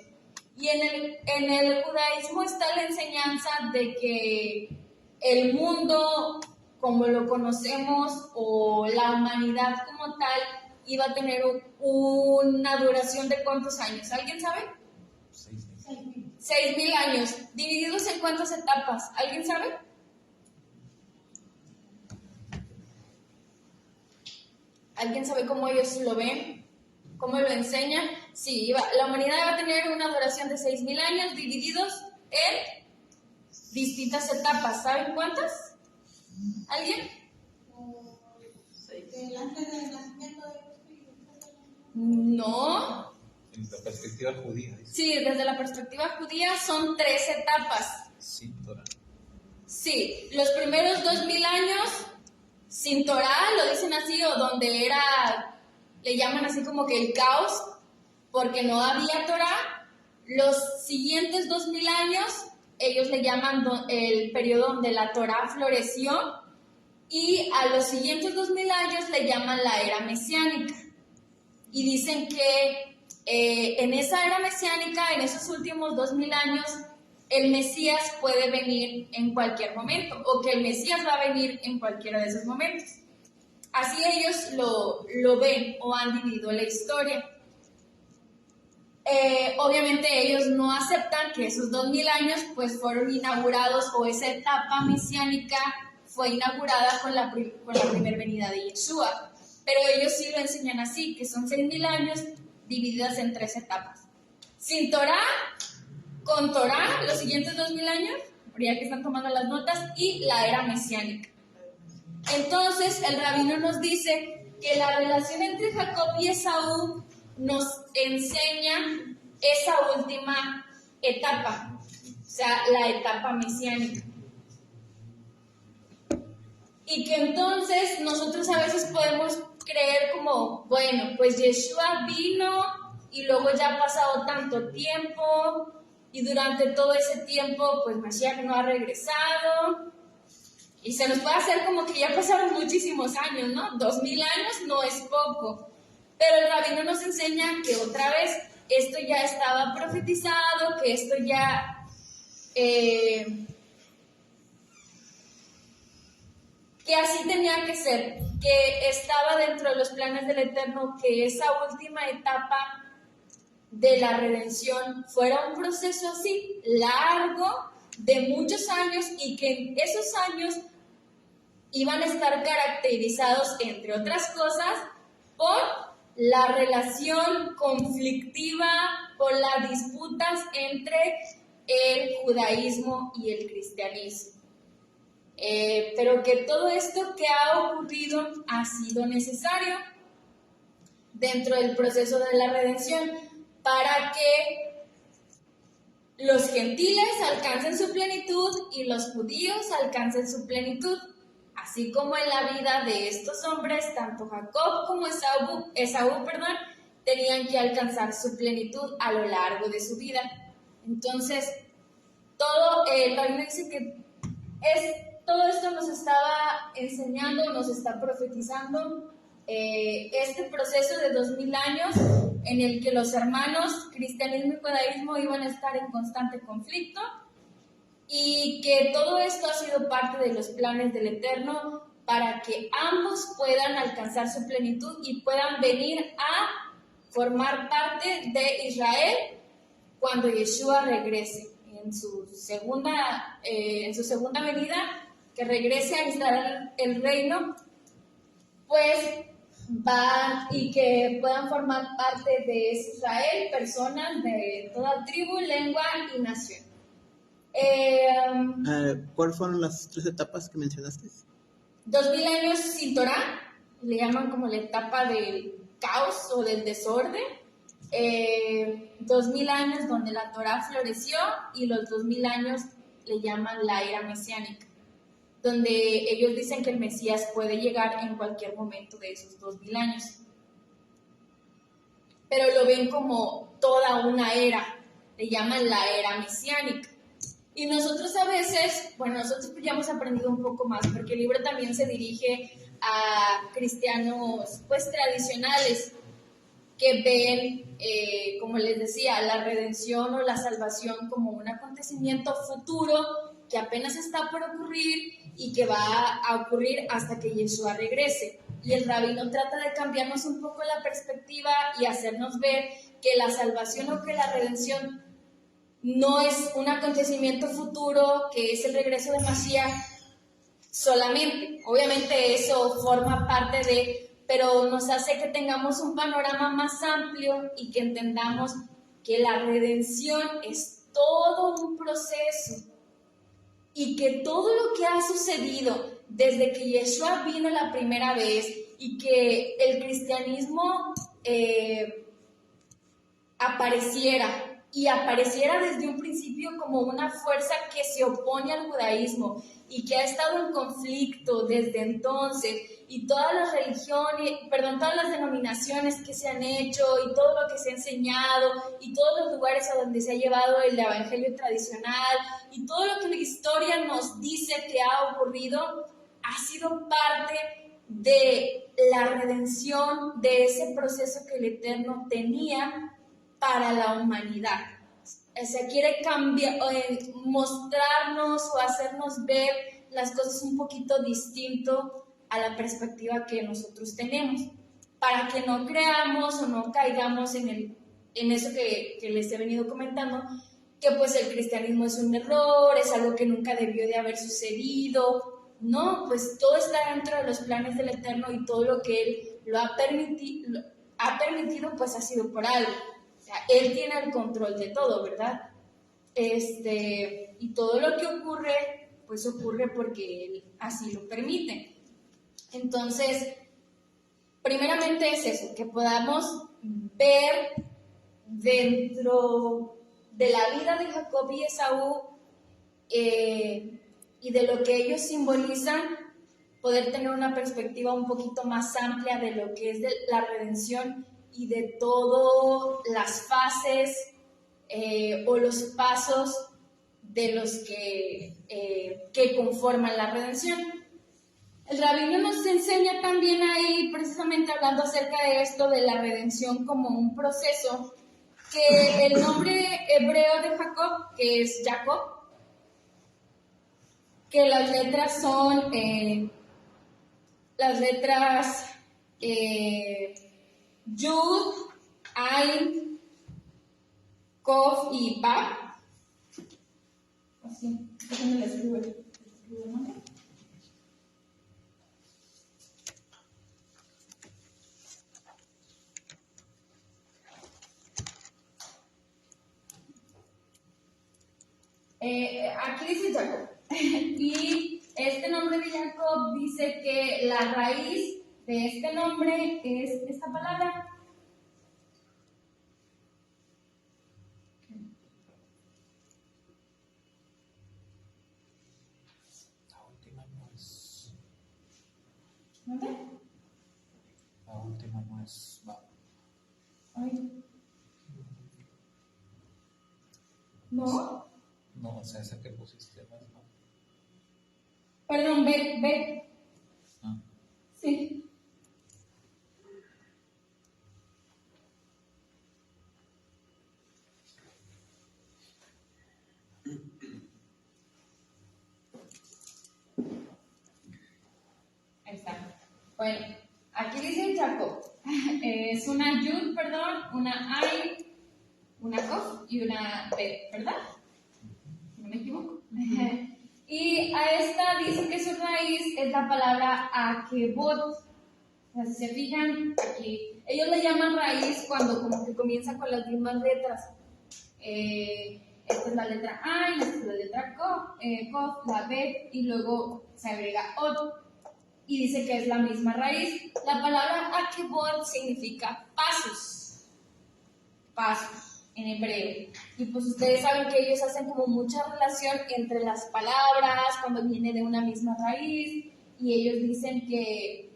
Y en el judaísmo está la enseñanza de que el mundo, como lo conocemos, o la humanidad como tal, iba a tener una duración de ¿cuántos años? ¿Alguien sabe? 6000 años. ¿Divididos en cuántas etapas? ¿Alguien sabe? ¿Alguien sabe cómo ellos lo ven? ¿Cómo lo enseñan? Sí, la humanidad va a tener una duración de 6000 años divididos en distintas etapas. ¿Saben cuántas? ¿Alguien? Antes del nacimiento de Cristo. No. En la perspectiva judía. Dice. Sí, desde la perspectiva judía son 3 etapas. Sí, Torah. Sí, los primeros 2000 años sin Torah, lo dicen así, o donde le llaman así como que el caos, porque no había Torah. Los siguientes 2000 años, ellos le llaman el periodo donde la Torah floreció, y a los siguientes 2000 años le llaman la era mesiánica. Y dicen que en esa era mesiánica, en esos últimos 2000 años, el Mesías puede venir en cualquier momento, o que el Mesías va a venir en cualquiera de esos momentos. Así ellos lo ven o han dividido la historia. Obviamente ellos no aceptan que esos 2000 años pues fueron inaugurados, o esa etapa mesiánica fue inaugurada con la primera venida de Yeshua. Pero ellos sí lo enseñan así, que son 6000 años divididas en 3 etapas. Sin Torah, con Torah, los siguientes 2000 años, ya que están tomando las notas, y la era mesiánica. Entonces, el rabino nos dice que la relación entre Jacob y Esaú nos enseña esa última etapa, o sea, la etapa mesiánica. Y que entonces nosotros a veces podemos creer como, bueno, pues Yeshua vino y luego ya ha pasado tanto tiempo, y durante todo ese tiempo pues Mashiach no ha regresado, y se nos puede hacer como que ya pasaron muchísimos años, ¿no? 2000 años no es poco, pero el rabino nos enseña que otra vez esto ya estaba profetizado, que esto ya que así tenía que ser, que estaba dentro de los planes del Eterno, que esa última etapa de la redención fuera un proceso así, largo, de muchos años y que en esos años iban a estar caracterizados, entre otras cosas, por la relación conflictiva, por las disputas entre el judaísmo y el cristianismo. Pero que todo esto que ha ocurrido ha sido necesario dentro del proceso de la redención para que los gentiles alcancen su plenitud y los judíos alcancen su plenitud, así como en la vida de estos hombres, tanto Jacob como Esaú, tenían que alcanzar su plenitud a lo largo de su vida. Entonces, todo el rabino dice que todo esto nos estaba enseñando, nos está profetizando este proceso de 2000 años en el que los hermanos cristianismo y judaísmo iban a estar en constante conflicto y que todo esto ha sido parte de los planes del Eterno para que ambos puedan alcanzar su plenitud y puedan venir a formar parte de Israel cuando Yeshua regrese en su segunda venida, que regrese a instalar el reino, pues van y que puedan formar parte de Israel personas de toda tribu, lengua y nación. ¿Cuáles fueron las 3 etapas que mencionaste? 2000 años sin Torah, le llaman como la etapa del caos o del desorden. 2000 años donde la Torah floreció y los 2000 años le llaman la era mesiánica, donde ellos dicen que el Mesías puede llegar en cualquier momento de esos 2000 años. Pero lo ven como toda una era, le llaman la era mesiánica. Y nosotros a veces, nosotros ya hemos aprendido un poco más, porque el libro también se dirige a cristianos pues tradicionales, que ven, como les decía, la redención o la salvación como un acontecimiento futuro que apenas está por ocurrir y que va a ocurrir hasta que Yeshua regrese. Y el rabino trata de cambiarnos un poco la perspectiva y hacernos ver que la salvación o que la redención no es un acontecimiento futuro, que es el regreso de Mashiach solamente. Obviamente eso forma parte de, pero nos hace que tengamos un panorama más amplio y que entendamos que la redención es todo un proceso y que todo lo que ha sucedido desde que Yeshua vino la primera vez y que el cristianismo apareciera desde un principio como una fuerza que se opone al judaísmo y que ha estado en conflicto desde entonces, y todas las religiones, todas las denominaciones que se han hecho y todo lo que se ha enseñado y todos los lugares a donde se ha llevado el evangelio tradicional y todo lo que la historia nos dice que ha ocurrido, ha sido parte de la redención, de ese proceso que el Eterno tenía para la humanidad. O sea, quiere cambiar, mostrarnos o hacernos ver las cosas un poquito distinto a la perspectiva que nosotros tenemos, para que no creamos o no caigamos en eso que les he venido comentando, que pues el cristianismo es un error, es algo que nunca debió de haber sucedido. No, pues todo está dentro de los planes del Eterno y todo lo que Él lo ha permitido pues ha sido por algo. O sea, Él tiene el control de todo, ¿verdad? Y todo lo que ocurre, pues ocurre porque Él así lo permite. Entonces, primeramente es eso, que podamos ver dentro de la vida de Jacob y Esaú y de lo que ellos simbolizan, poder tener una perspectiva un poquito más amplia de lo que es de la redención y de todas las fases o los pasos de los que conforman la redención. El rabino nos enseña también ahí, precisamente hablando acerca de esto, de la redención como un proceso, que el nombre hebreo de Jacob, que es Jacob, que las letras son las letras Yud, Ain, Kof y Bab. Así, déjenme le escribo el nombre. Aquí dice Jacob. Y este nombre de Jacob dice que la raíz de este nombre es esta palabra. La última no es. ¿Dónde? La última no es. Va. Ay. ¿No? No, o sea, esa que pusiste no es. No. Perdón, B. Ah. Sí. Ahí está. Bueno, aquí dice Jacob. Es una yud, perdón, una ay, una kof y una b, ¿verdad? ¿No me equivoco? Y a esta dice que su raíz es la palabra akebot. O sea, si se fijan, aquí, ellos le llaman raíz cuando como que comienza con las mismas letras. Esta es la letra A, esta es la letra Kof, la B, y luego se agrega Ot, y dice que es la misma raíz. La palabra akebot significa pasos, pasos en hebreo. Y pues ustedes saben que ellos hacen como mucha relación entre las palabras cuando viene de una misma raíz, y ellos dicen que,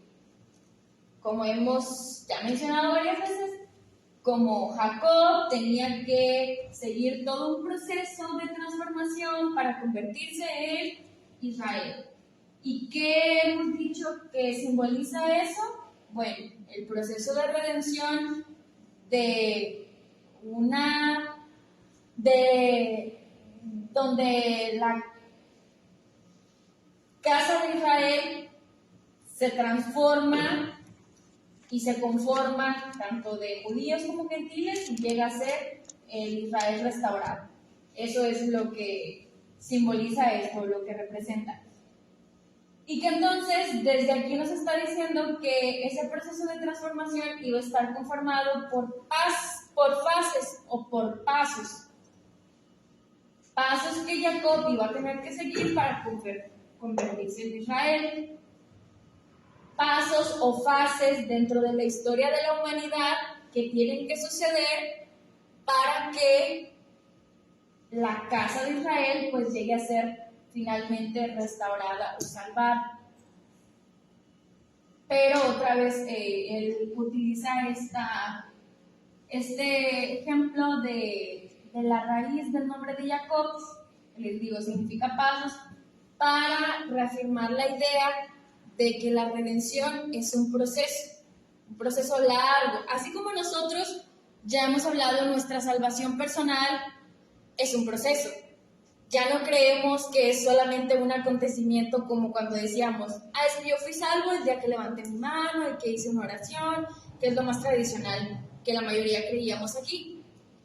como hemos ya mencionado varias veces, como Jacob tenía que seguir todo un proceso de transformación para convertirse en Israel. ¿Y qué hemos dicho que simboliza eso? Bueno, el proceso de redención donde la casa de Israel se transforma y se conforma tanto de judíos como gentiles y llega a ser el Israel restaurado. Eso es lo que simboliza esto, lo que representa. Y que entonces desde aquí nos está diciendo que ese proceso de transformación iba a estar conformado por fases o por pasos. Pasos que Jacob iba a tener que seguir para convertirse en Israel. Pasos o fases dentro de la historia de la humanidad que tienen que suceder para que la casa de Israel pues llegue a ser finalmente restaurada o salvada. Pero otra vez él utiliza este ejemplo de la raíz del nombre de Jacob, les digo, significa pasos, para reafirmar la idea de que la redención es un proceso largo. Así como nosotros ya hemos hablado, nuestra salvación personal es un proceso. Ya no creemos que es solamente un acontecimiento como cuando decíamos, es que yo fui salvo el día que levanté mi mano y que hice una oración, que es lo más tradicional que la mayoría creíamos aquí.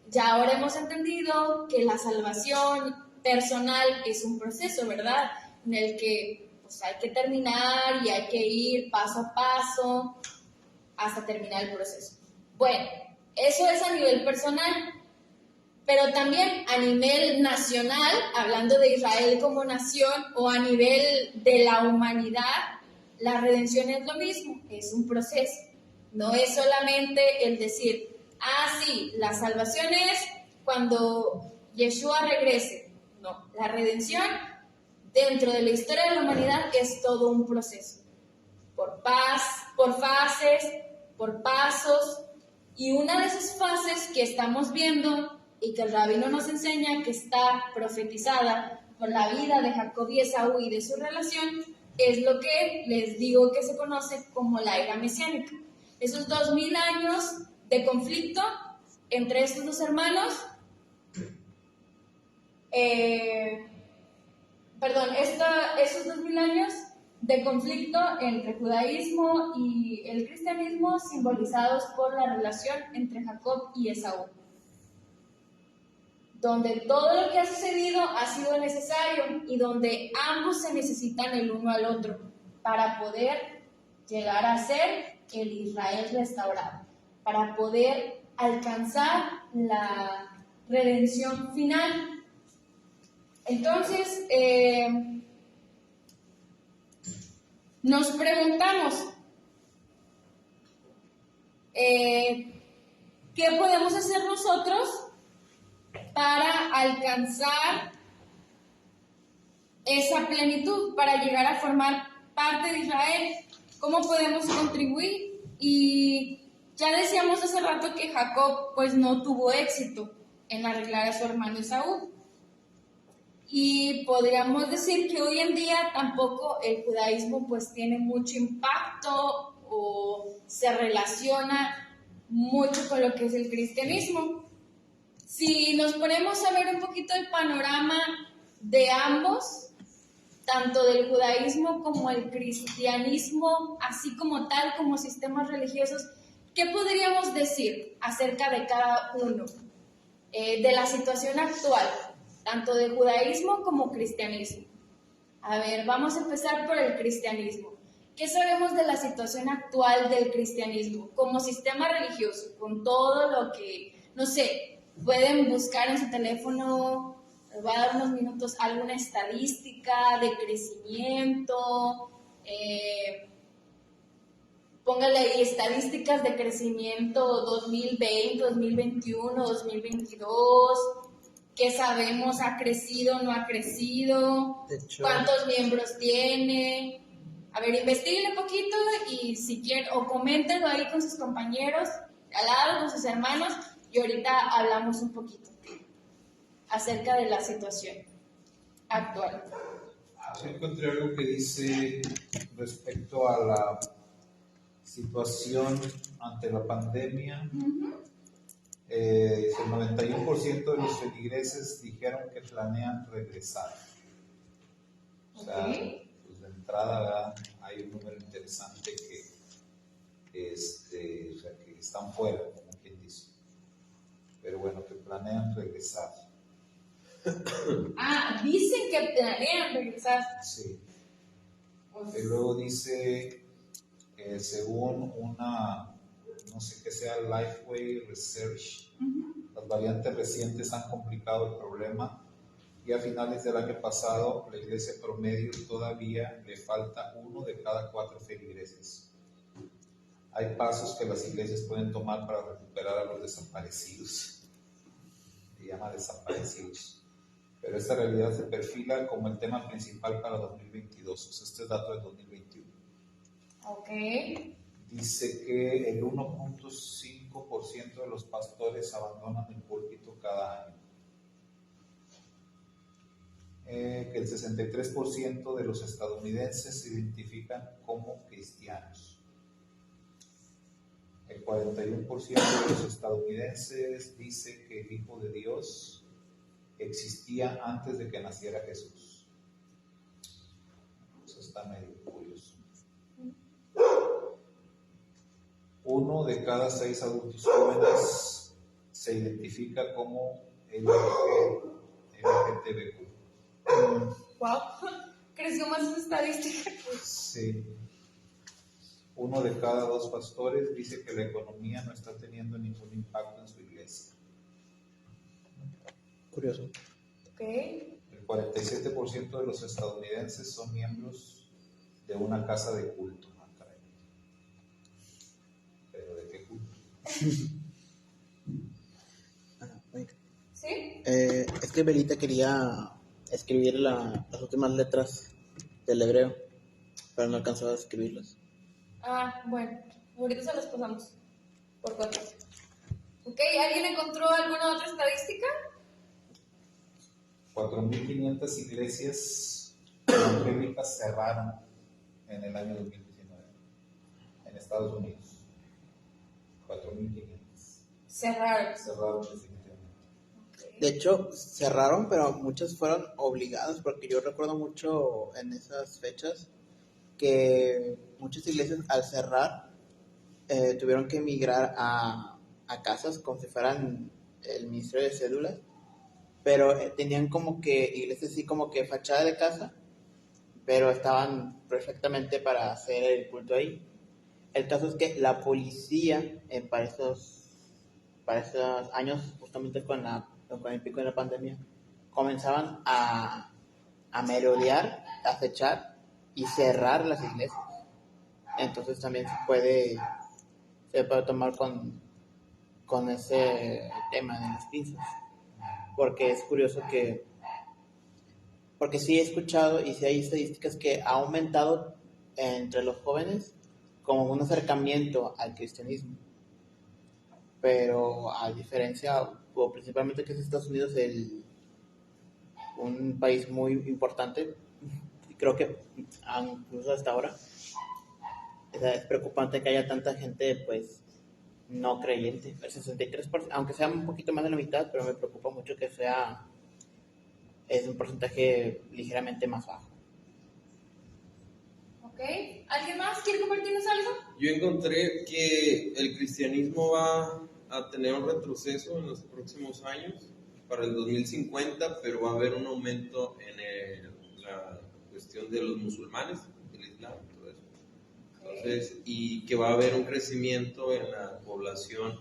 Ya ahora hemos entendido que la salvación personal es un proceso, ¿verdad? En el que pues, hay que terminar y hay que ir paso a paso hasta terminar el proceso. Bueno, eso es a nivel personal. Pero también a nivel nacional, hablando de Israel como nación, o a nivel de la humanidad, la redención es lo mismo, es un proceso. No es solamente el decir, sí, la salvación es cuando Yeshua regrese. No, la redención dentro de la historia de la humanidad es todo un proceso. Por fases, por pasos, y una de esas fases que estamos viendo y que el rabino nos enseña que está profetizada por la vida de Jacob y Esaú y de su relación, es lo que les digo que se conoce como la era mesiánica. Esos 2000 años de conflicto entre estos dos hermanos, esos 2000 años de conflicto entre el judaísmo y el cristianismo simbolizados por la relación entre Jacob y Esaú. donde todo lo que ha sucedido ha sido necesario y donde ambos se necesitan el uno al otro para poder llegar a ser el Israel restaurado, para poder alcanzar la redención final. Entonces, nos preguntamos, ¿qué podemos hacer nosotros para alcanzar esa plenitud, para llegar a formar parte de Israel? ¿Cómo podemos contribuir? Y ya decíamos hace rato que Jacob pues no tuvo éxito en arreglar a su hermano Esaú. Y podríamos decir que hoy en día tampoco el judaísmo pues tiene mucho impacto o se relaciona mucho con lo que es el cristianismo. Si nos ponemos a ver un poquito el panorama de ambos, tanto del judaísmo como el cristianismo, así como tal, como sistemas religiosos, ¿qué podríamos decir acerca de cada uno? De la situación actual, tanto de judaísmo como cristianismo. A ver, vamos a empezar por el cristianismo. ¿Qué sabemos de la situación actual del cristianismo como sistema religioso? Con todo lo que, no sé, pueden buscar en su teléfono, les voy a dar unos minutos, alguna estadística de crecimiento, póngale ahí estadísticas de crecimiento 2020, 2021, 2022, qué sabemos, ha crecido, no ha crecido, De hecho, cuántos miembros tiene. A ver, investiguen un poquito y si quieren, o coméntenlo ahí con sus compañeros, al lado, con sus hermanos, y ahorita hablamos un poquito acerca de la situación actual. Yo encontré algo que dice respecto a la situación ante la pandemia. El 91% de los feligreses dijeron que planean regresar. O sea, pues de entrada, ¿verdad? Hay un número interesante que, o sea, que están fuera, como quien dice. Pero bueno, que planean regresar. Dicen que planean regresar. Sí. Y luego dice, según una, no sé qué sea, Lifeway Research, las variantes recientes han complicado el problema y a finales del año pasado la iglesia promedio todavía le falta 1 de cada 4 feligreses. Hay pasos que las iglesias pueden tomar para recuperar a los desaparecidos. Se llama desaparecidos. Pero esta realidad se perfila como el tema principal para 2022. O sea, este es dato del 2021. Ok. Dice que el 1.5% de los pastores abandonan el púlpito cada año. Que el 63% de los estadounidenses se identifican como cristianos. El 41% de los estadounidenses dice que el Hijo de Dios existía antes de que naciera Jesús. Eso está medio curioso. 1 de cada 6 adultos jóvenes se identifica como LGTBQ. Wow, creció más esa estadística. Sí. 1 de cada 2 pastores dice que la economía no está teniendo ningún impacto en su iglesia. curioso. Ok. El 47% de los estadounidenses son miembros de una casa de culto. Ah, caray. ¿Pero de qué culto? ¿Sí? Es que Belita quería escribir las últimas letras del hebreo, pero no alcanzaba a escribirlas. Bueno, ahorita se las pasamos por WhatsApp. Ok, ¿alguien encontró alguna otra estadística? 4.500 iglesias evangélicas cerraron en el año 2019 en Estados Unidos. 4.500. Cerraron definitivamente. Okay. De hecho, cerraron, pero muchas fueron obligadas, porque yo recuerdo mucho en esas fechas que muchas iglesias al cerrar tuvieron que emigrar a casas como si fueran el ministerio de cédulas, pero tenían como que iglesias así como que fachada de casa, pero estaban perfectamente para hacer el culto ahí. El caso es que la policía, para esos años, justamente con el pico de la pandemia, comenzaban a merodear, a acechar y cerrar las iglesias. Entonces también se puede tomar con ese tema de las pinzas. Porque es curioso porque sí he escuchado y sí hay estadísticas que ha aumentado entre los jóvenes como un acercamiento al cristianismo. Pero a diferencia, o principalmente que es Estados Unidos, un país muy importante, creo que incluso hasta ahora, es preocupante que haya tanta gente, pues, no creyente. El 63%, aunque sea un poquito más de la mitad, pero me preocupa mucho que es un porcentaje ligeramente más bajo. ¿Ok? ¿Alguien más quiere compartirnos algo? Yo encontré que el cristianismo va a tener un retroceso en los próximos años, para el 2050, pero va a haber un aumento en la cuestión de los musulmanes, del Islam, todo eso. Entonces, y que va a haber un crecimiento en la población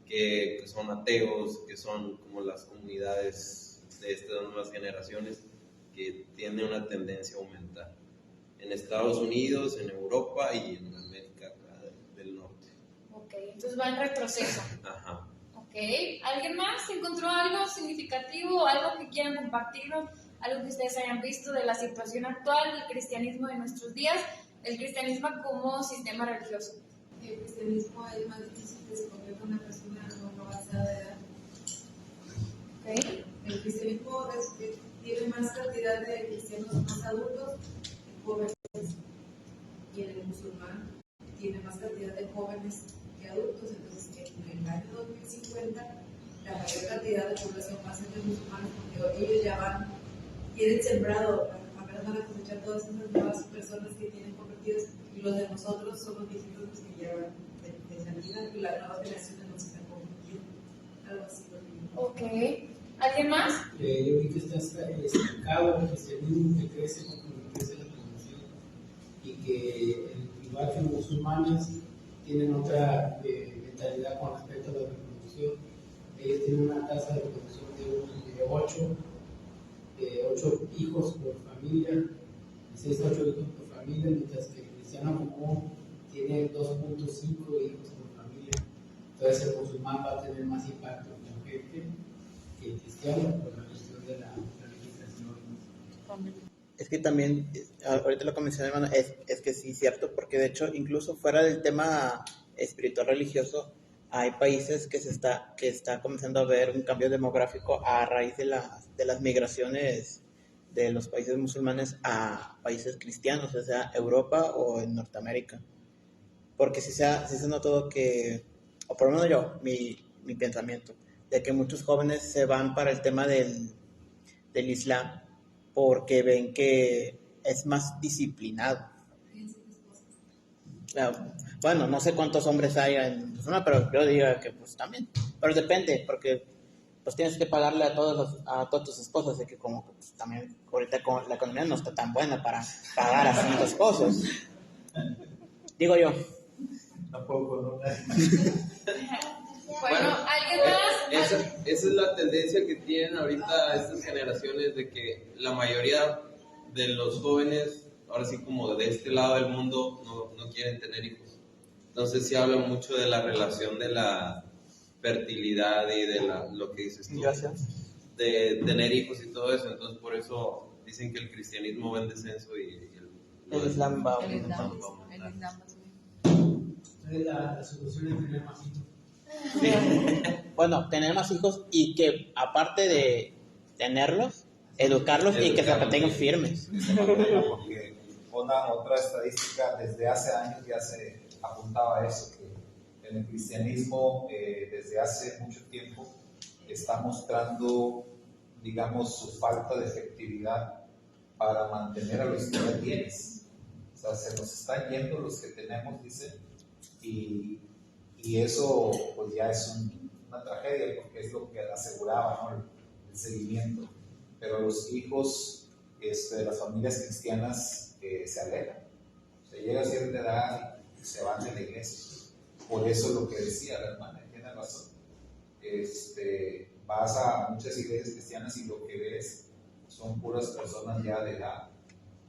que son ateos, que son como las comunidades de estas nuevas generaciones, que tienen una tendencia a aumentar en Estados Unidos, en Europa y en América del Norte. Ok, entonces va en retroceso. Ajá. Ok, ¿alguien más encontró algo significativo, algo que quieran compartirnos, algo que ustedes hayan visto de la situación actual del cristianismo de nuestros días, el cristianismo como sistema religioso? El cristianismo es más difícil que se convierta en una persona no avanzada de edad. Ok. El cristianismo tiene más cantidad de cristianos más adultos que jóvenes. Y el musulmán tiene más cantidad de jóvenes que adultos. Entonces, en el año 2050, la mayor cantidad de población va a ser de musulmanes, porque ellos ya tienen sembrado, apenas van a cosechar todas esas nuevas personas que tienen convertidos, y los de nosotros son los viejitos los que llevan de salida, y las nuevas generaciones no se están convirtiendo. Algo así. Ok. ¿Alguien más? Yo vi que está estancado el cristianismo, que crece conforme crece la población, y que igual que los musulmanes tienen otra mentalidad con respecto a la reproducción. Ellos tienen una tasa de reproducción de 8 hijos por familia, de 6 a 8 hijos por familia, mientras que el cristiano común tiene 2.5 hijos por familia. Entonces el musulmán va a tener más impacto en la gente que el cristiano por la cuestión de la legislación. Es que también, ahorita lo que mencioné, hermano, es que sí, cierto, porque de hecho, incluso fuera del tema espiritual religioso, hay países que está comenzando a ver un cambio demográfico a raíz de las migraciones de los países musulmanes a países cristianos, ya sea Europa o en Norteamérica. Porque sí se ha notado que, o por lo menos yo, mi pensamiento, de que muchos jóvenes se van para el tema del Islam porque ven que es más disciplinado. Bueno, no sé cuántos hombres hay en persona, pero yo diría que pues también. Pero depende, porque pues tienes que pagarle a todas tus esposas, de que como pues, también ahorita la economía no está tan buena para pagar a sus esposos. Digo yo. Tampoco, ¿no? Bueno, ¿alguien más? Esa es la tendencia que tienen ahorita estas generaciones, de que la mayoría de los jóvenes, ahora sí como de este lado del mundo, no quieren tener hijos. Entonces sí habla mucho de la relación de la fertilidad y de lo que dices tú, de tener hijos y todo eso. Entonces por eso dicen que el cristianismo va en descenso y El Islam va a aumentar. Entonces la solución es tener más hijos. Sí. Bueno, tener más hijos y que aparte de tenerlos, educarlos y que se mantengan firmes. Porque otra estadística, desde hace años ya se apuntaba a eso, que en el cristianismo desde hace mucho tiempo está mostrando, digamos, su falta de efectividad para mantener a los que ya tienes. O sea, se nos están yendo los que tenemos, dicen, y eso pues ya es una tragedia, porque es lo que aseguraba, ¿no? El el seguimiento, pero los hijos de las familias cristianas se alejan. Se llega a cierta edad y se van de la iglesia. Por eso lo que decía la hermana, tiene razón. Vas a muchas iglesias cristianas y lo que ves son puras personas ya de edad.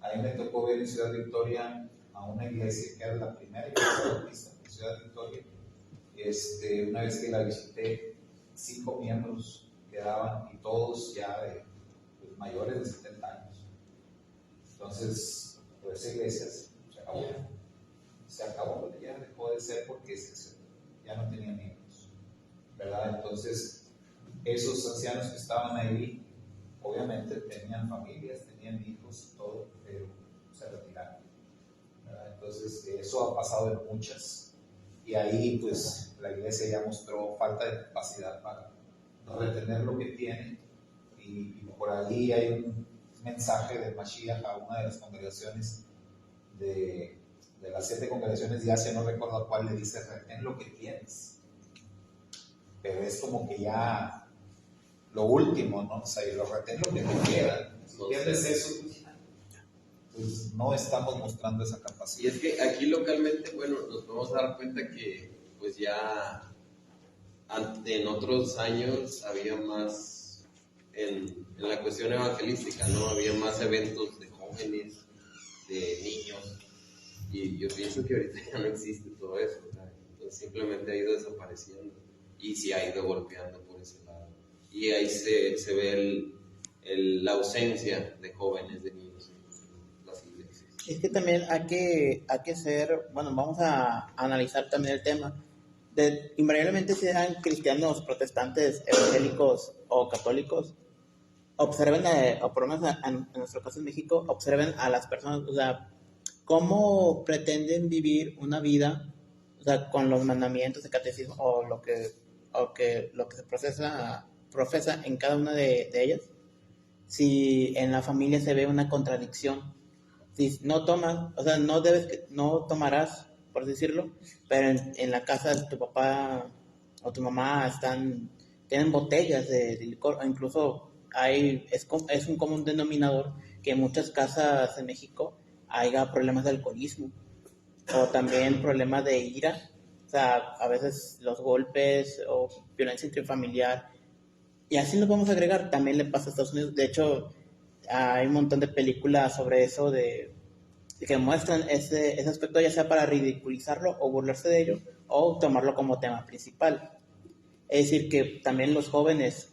A mí me tocó ver en Ciudad Victoria a una iglesia que era la primera iglesia bautista en Ciudad Victoria. Una vez que la visité, 5 miembros quedaban y todos ya de mayores de 70 años. Entonces, pues esa iglesia se acabó. Se acabó, ya dejó de ser porque ya no tenía miembros, ¿verdad? Entonces, esos ancianos que estaban ahí, obviamente tenían familias, tenían hijos, todo, pero se retiraron, ¿verdad? Entonces, eso ha pasado en muchas. Y ahí, pues, la iglesia ya mostró falta de capacidad para retener lo que tiene. Y por ahí hay un mensaje de Mashiach a una de las congregaciones de las 7 congregaciones de Asia, no recuerdo a cuál, le dice: retén lo que tienes. Pero es como que ya lo último, ¿no? O sea, y lo retén lo que te queda. Si pierdes eso, pues no estamos mostrando esa Y capacidad. es que aquí localmente, bueno, nos podemos dar cuenta que pues ya en otros años había más en la cuestión evangelística, ¿no? Había más eventos de jóvenes, de niños, y yo pienso que ahorita ya no existe todo eso, ¿verdad? Entonces simplemente ha ido desapareciendo y sí ha ido golpeando por ese lado. Y ahí se ve la ausencia de jóvenes, de niños en las iglesias. Es que también hay que ser, bueno, vamos a analizar también el tema. Invariablemente sean cristianos, protestantes, evangélicos o católicos, observen, o por lo menos en nuestro caso en México, observen a las personas, o sea, cómo pretenden vivir una vida, o sea, con los mandamientos de catecismo o lo que se profesa en cada una de ellas. Si en la familia se ve una contradicción, si no tomas, o sea, no tomarás, por decirlo, pero en la casa de tu papá o tu mamá tienen botellas de licor, o incluso es un común denominador que en muchas casas en México haya problemas de alcoholismo o también problemas de ira, o sea, a veces los golpes o violencia intrafamiliar, y así lo vamos a agregar. También le pasa a Estados Unidos. De hecho, hay un montón de películas sobre eso de que muestran ese aspecto, ya sea para ridiculizarlo o burlarse de ello o tomarlo como tema principal. Es decir, que también los jóvenes,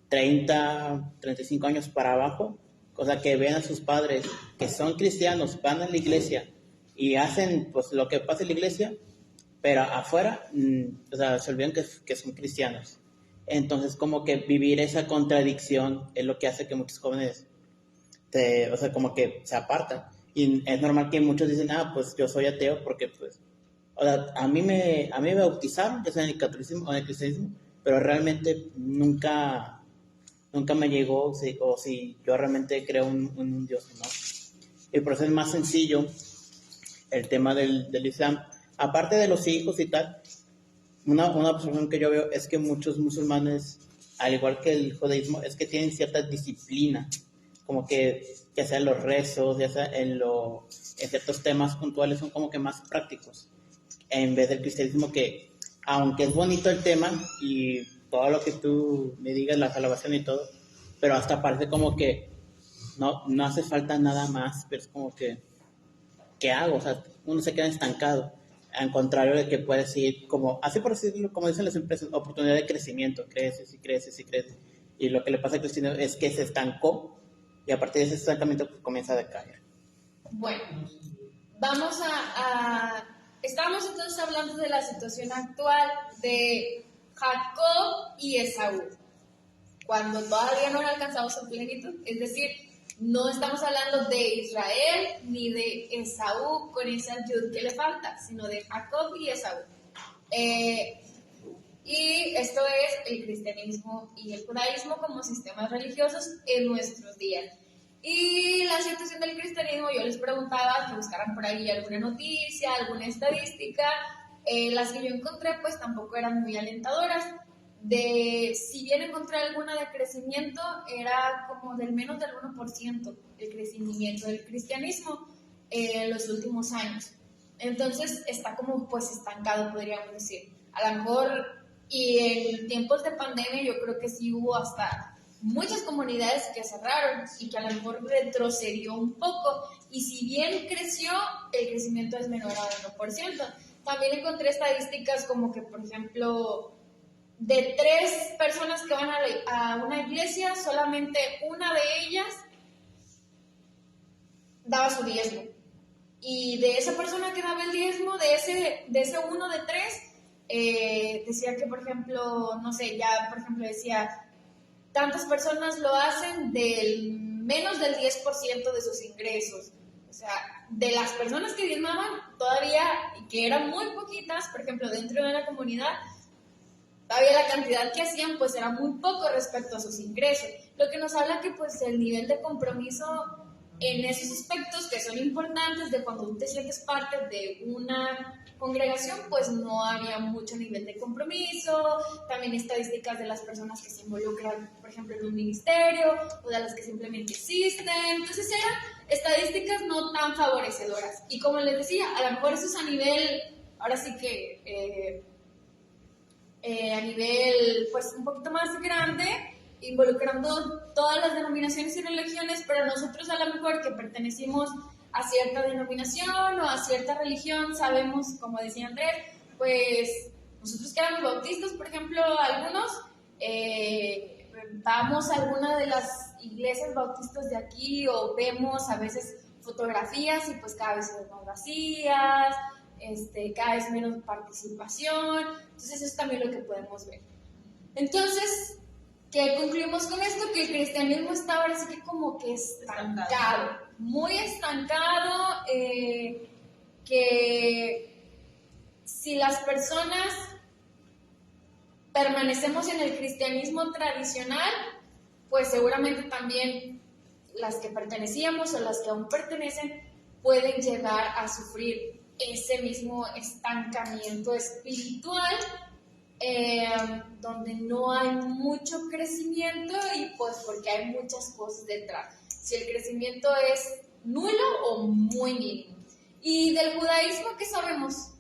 30, 35 años para abajo, o sea, que ven a sus padres que son cristianos, van a la iglesia y hacen pues lo que pasa en la iglesia, pero afuera, o sea, se olvidan que son cristianos. Entonces, como que vivir esa contradicción es lo que hace que muchos jóvenes, o sea, como que se apartan. Y es normal que muchos dicen, pues yo soy ateo porque, pues, o sea, a mí me bautizaron, ya sea en el catolicismo o en el cristianismo, pero realmente nunca me llegó si yo realmente creo un Dios o no. Y por eso es más sencillo el tema del Islam. Aparte de los hijos y tal, una observación que yo veo es que muchos musulmanes, al igual que el judaísmo, es que tienen cierta disciplina, como que ya sea en los rezos, ya sea en ciertos temas puntuales, son como que más prácticos, en vez del cristianismo que, aunque es bonito el tema y todo lo que tú me digas, la salvación y todo, pero hasta parece como que no hace falta nada más, pero es como que, ¿qué hago? O sea, uno se queda estancado. Al contrario de que puedes ir, como, así por decirlo, como dicen las empresas, oportunidad de crecimiento, creces y creces y creces. Y lo que le pasa a Cristina es que se estancó y a partir de ese estancamiento pues, comienza a decaer. Bueno, estábamos entonces hablando de la situación actual de Jacob y Esaú, cuando todavía no han alcanzado su plenitud, es decir, no estamos hablando de Israel ni de Esaú con esa ayuda que le falta, sino de Jacob y Esaú. Y esto es el cristianismo y el judaísmo como sistemas religiosos en nuestros días. Y la situación del cristianismo, yo les preguntaba que buscaran por ahí alguna noticia, alguna estadística. Las que yo encontré pues tampoco eran muy alentadoras. si bien encontré alguna de crecimiento, era como del menos del 1% el crecimiento del cristianismo en los últimos años. Entonces está como pues estancado, podríamos decir. A lo mejor, y en tiempos de pandemia yo creo que sí hubo hasta muchas comunidades que cerraron y que a lo mejor retrocedió un poco. Y si bien creció, el crecimiento es menor al 1%. También encontré estadísticas como que, por ejemplo, de 3 personas que van a una iglesia, solamente una de ellas daba su diezmo. Y de esa persona que daba el diezmo, de ese uno de 3, decía que, por ejemplo, no sé, ya, por ejemplo, decía, tantas personas lo hacen del menos del 10% de sus ingresos. O sea, de las personas que diezmaban, todavía, y que eran muy poquitas, por ejemplo, dentro de la comunidad, todavía la cantidad que hacían pues era muy poco respecto a sus ingresos, lo que nos habla que pues el nivel de compromiso en esos aspectos que son importantes de cuando tú te sientes parte de una congregación, pues no había mucho nivel de compromiso. También estadísticas de las personas que se involucran, por ejemplo, en un ministerio, o de las que simplemente existen. Entonces eran estadísticas no tan favorecedoras. Y como les decía, a lo mejor eso es a nivel, ahora sí que a nivel pues un poquito más grande, involucrando todas las denominaciones y religiones, pero nosotros a lo mejor que pertenecimos a cierta denominación o a cierta religión, sabemos, como decía Andrés, pues nosotros que éramos bautistas, por ejemplo, algunos, vamos a alguna de las iglesias bautistas de aquí o vemos a veces fotografías y pues cada vez son más vacías, cada vez menos participación. Entonces eso es también lo que podemos ver. Entonces, ¿qué concluimos con esto? Que el cristianismo está ahora sí que como que estancado, muy estancado, que si las personas permanecemos en el cristianismo tradicional, pues seguramente también las que pertenecíamos o las que aún pertenecen pueden llegar a sufrir ese mismo estancamiento espiritual, donde no hay mucho crecimiento y pues porque hay muchas cosas detrás. Si el crecimiento es nulo o muy mínimo. Y del judaísmo, ¿qué sabemos?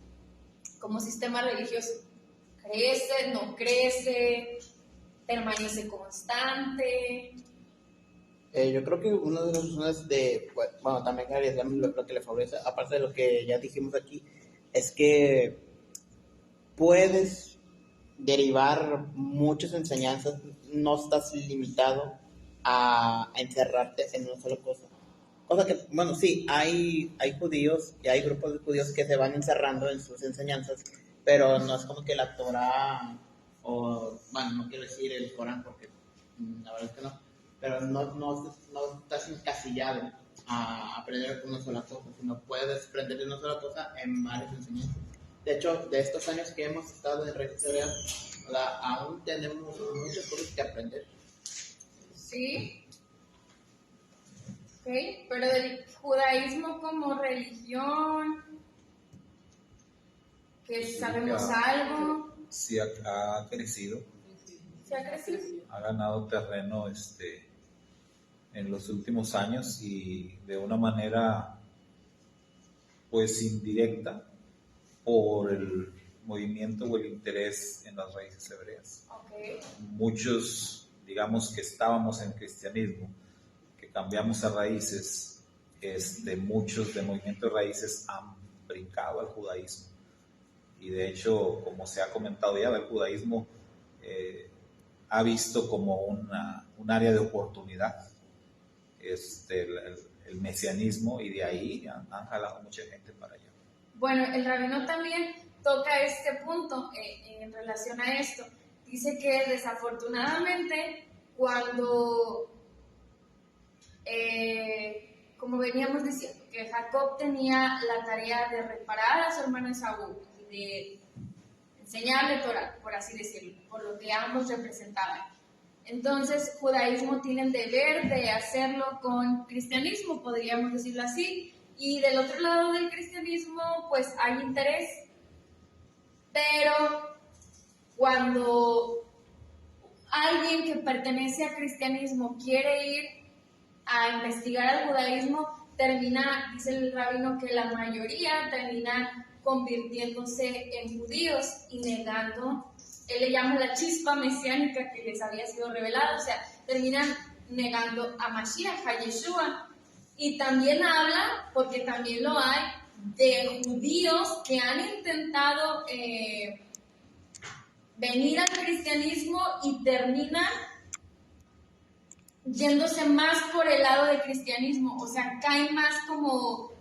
Como sistema religioso, crece, no crece, permanece constante. Yo creo que una de las razones de, bueno, también lo que le favorece, aparte de lo que ya dijimos aquí, es que puedes derivar muchas enseñanzas, no estás limitado a encerrarte en una sola cosa. Cosa que, bueno, sí, hay judíos y hay grupos de judíos que se van encerrando en sus enseñanzas, pero no es como que la Torah, o, bueno, no quiero decir el Corán porque la verdad es que no, pero no estás encasillado a aprender una sola cosa, sino puedes aprender de una sola cosa en varias enseñanzas. De hecho, de estos años que hemos estado en Raíces Hebreas, aún tenemos muchas cosas que aprender. Sí. Ok, pero del judaísmo como religión, que sabemos algo, Sí ha crecido, se ha crecido. ha ganado terreno en los últimos años y de una manera pues indirecta por el movimiento o el interés en las raíces hebreas. Okay. Muchos, digamos que estábamos en cristianismo, que cambiamos a raíces, muchos de movimiento de raíces han brincado al judaísmo. Y de hecho, como se ha comentado ya, el judaísmo ha visto como un área de oportunidad el mesianismo, y de ahí han jalado mucha gente para allá. Bueno, el rabino también toca este punto en relación a esto. Dice que desafortunadamente cuando, como veníamos diciendo, que Jacob tenía la tarea de reparar a su hermano Esaú y de enseñarle Torah, por así decirlo, por lo que ambos representaban. Entonces, judaísmo tiene el deber de hacerlo con cristianismo, podríamos decirlo así, y del otro lado del cristianismo, pues hay interés, pero cuando alguien que pertenece al cristianismo quiere ir a investigar al judaísmo, termina, dice el rabino, que la mayoría termina convirtiéndose en judíos y negando, él le llama la chispa mesiánica que les había sido revelada, o sea, terminan negando a Mashiach, a Yeshua. Y también habla, porque también lo hay, de judíos que han intentado venir al cristianismo y terminan yéndose más por el lado del cristianismo, o sea, caen más como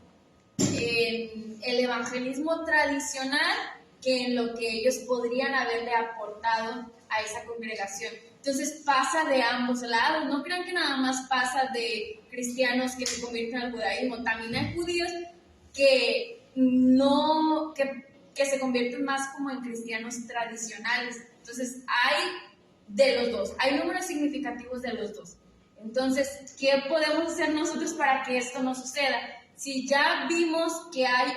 en el evangelismo tradicional que en lo que ellos podrían haberle aportado a esa congregación. Entonces pasa de ambos lados, no crean que nada más pasa de cristianos que se convierten al judaísmo, también hay judíos que no, que se convierten más como en cristianos tradicionales. Entonces hay de los dos, hay números significativos de los dos. Entonces, ¿qué podemos hacer nosotros para que esto no suceda? Si ya vimos que hay,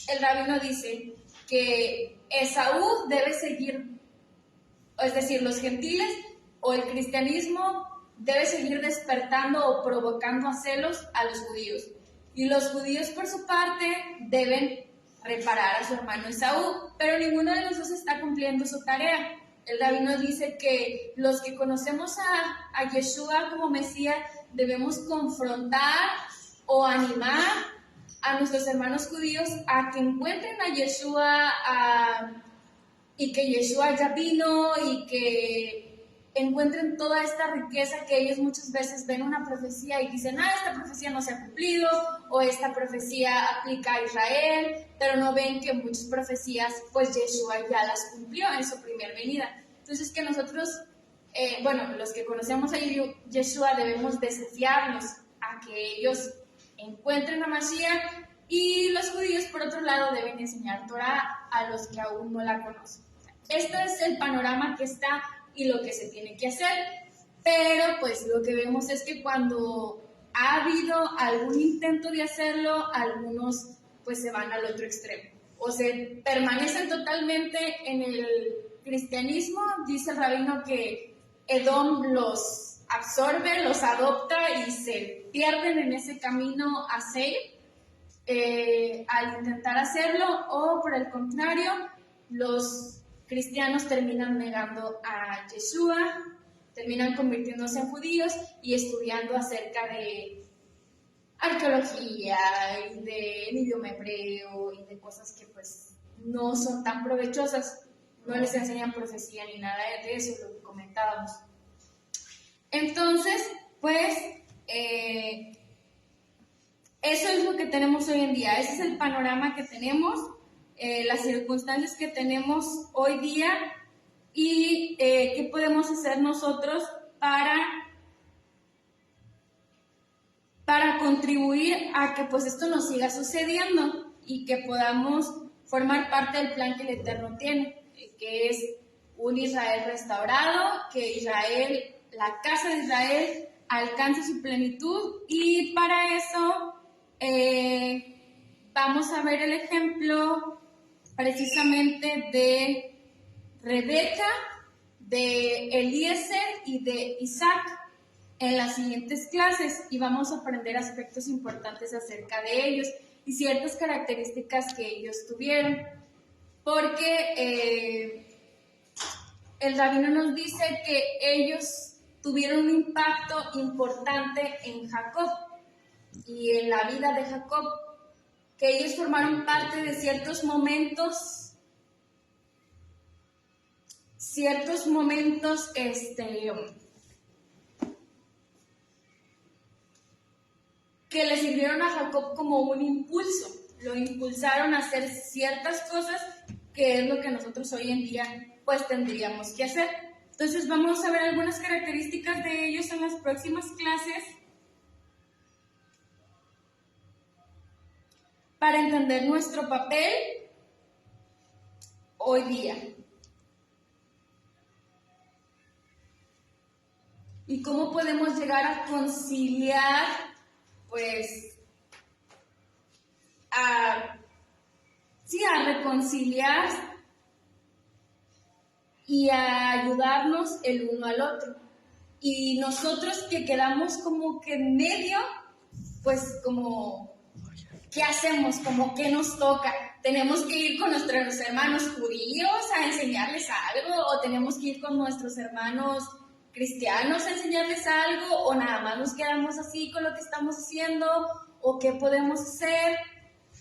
el rabino dice que Esaú debe seguir, es decir, los gentiles o el cristianismo debe seguir despertando o provocando a celos a los judíos. Y los judíos, por su parte, deben reparar a su hermano Esaú, pero ninguno de los dos está cumpliendo su tarea. El rabino dice que los que conocemos a Yeshua como Mesías debemos confrontar o animar a nuestros hermanos judíos a que encuentren a Yeshua y que Yeshua ya vino y que encuentren toda esta riqueza que ellos muchas veces ven una profecía y dicen, esta profecía no se ha cumplido, o esta profecía aplica a Israel, pero no ven que muchas profecías, pues Yeshua ya las cumplió en su primera venida. Entonces que nosotros, los que conocemos a Yeshua debemos desafiarlos a que ellos encuentren a Mashiach, y los judíos, por otro lado, deben enseñar Torah a los que aún no la conocen. Este es el panorama que está y lo que se tiene que hacer, pero pues lo que vemos es que cuando ha habido algún intento de hacerlo, algunos pues se van al otro extremo, o se permanecen totalmente en el cristianismo. Dice el rabino que Edom los absorbe, los adopta y se pierden en ese camino a Seir al intentar hacerlo, o por el contrario, los cristianos terminan negando a Yeshua, terminan convirtiéndose en judíos y estudiando acerca de arqueología y del idioma hebreo y de cosas que pues no son tan provechosas, no les enseñan profecía ni nada de eso, lo que comentábamos. Entonces, pues, eso es lo que tenemos hoy en día, ese es el panorama que tenemos. Las circunstancias que tenemos hoy día y qué podemos hacer nosotros para contribuir a que pues esto nos siga sucediendo y que podamos formar parte del plan que el Eterno tiene, que es un Israel restaurado, que Israel, la casa de Israel, alcance su plenitud. Y para eso vamos a ver el ejemplo precisamente de Rebeca, de Eliezer y de Isaac en las siguientes clases, y vamos a aprender aspectos importantes acerca de ellos y ciertas características que ellos tuvieron, porque el rabino nos dice que ellos tuvieron un impacto importante en Jacob y en la vida de Jacob, que ellos formaron parte de ciertos momentos que le sirvieron a Jacob como un impulso, lo impulsaron a hacer ciertas cosas que es lo que nosotros hoy en día pues tendríamos que hacer. Entonces vamos a ver algunas características de ellos en las próximas clases para entender nuestro papel hoy día y cómo podemos llegar a conciliar, pues, a reconciliar y a ayudarnos el uno al otro. Y nosotros que quedamos como que en medio, pues como, ¿qué hacemos? Como, ¿qué nos toca? ¿Tenemos que ir con nuestros hermanos judíos a enseñarles algo? ¿O tenemos que ir con nuestros hermanos cristianos a enseñarles algo? ¿O nada más nos quedamos así con lo que estamos haciendo? ¿O qué podemos hacer?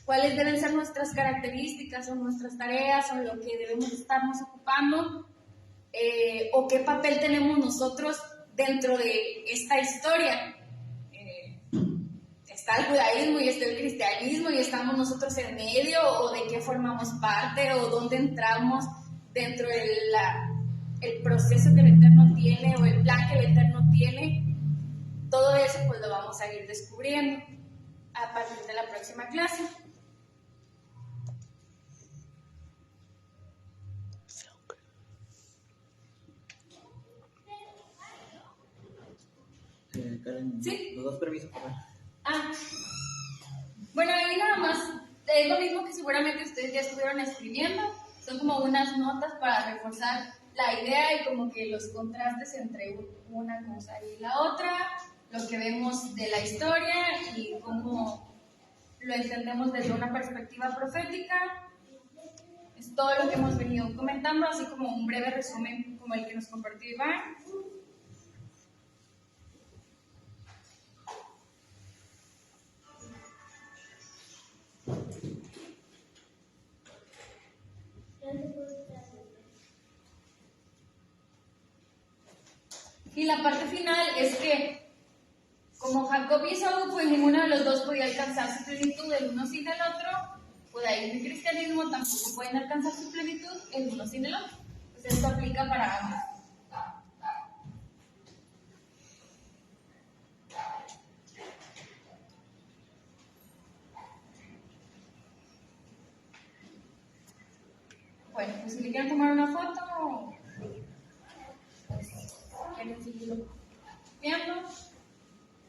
¿Cuáles deben ser nuestras características o nuestras tareas o lo que debemos estarnos ocupando? ¿O qué papel tenemos nosotros dentro de esta historia? Está el judaísmo y está el cristianismo y estamos nosotros en medio, o de qué formamos parte, o dónde entramos dentro del proceso que el Eterno tiene o el plan que el Eterno tiene. Todo eso pues lo vamos a ir descubriendo a partir de la próxima clase. Karen, ¿Sí? los dos permisos, por favor. Bueno, ahí nada más es lo mismo que seguramente ustedes ya estuvieron escribiendo. Son como unas notas para reforzar la idea y como que los contrastes entre una cosa y la otra, lo que vemos de la historia y cómo lo entendemos desde una perspectiva profética. Es todo lo que hemos venido comentando, así como un breve resumen como el que nos compartió Iván. Y la parte final es que, como Jacob y Esaú, pues ninguno de los dos podía alcanzar su plenitud, el uno sin el otro. Pues ahí en el cristianismo tampoco pueden alcanzar su plenitud, el uno sin el otro. Pues esto aplica para ambos. Bueno, pues si le quieren tomar una foto, pues quieren seguirlo viendo.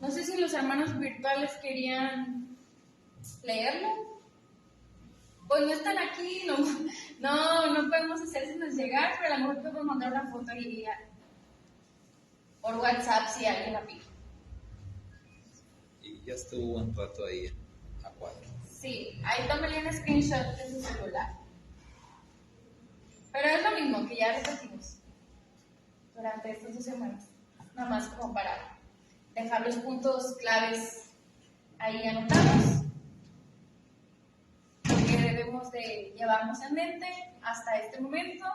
No sé si los hermanos virtuales querían leerlo. Pues no están aquí, no podemos hacérselos llegar, pero a lo mejor podemos mandar una foto y por WhatsApp si alguien la pide. Y ya estuvo un rato ahí a 4. Sí, ahí tómale un screenshot de su celular. Pero es lo mismo que ya repetimos durante estas 2 semanas, nada más como para dejar los puntos claves ahí anotados, que debemos de llevarnos en mente hasta este momento,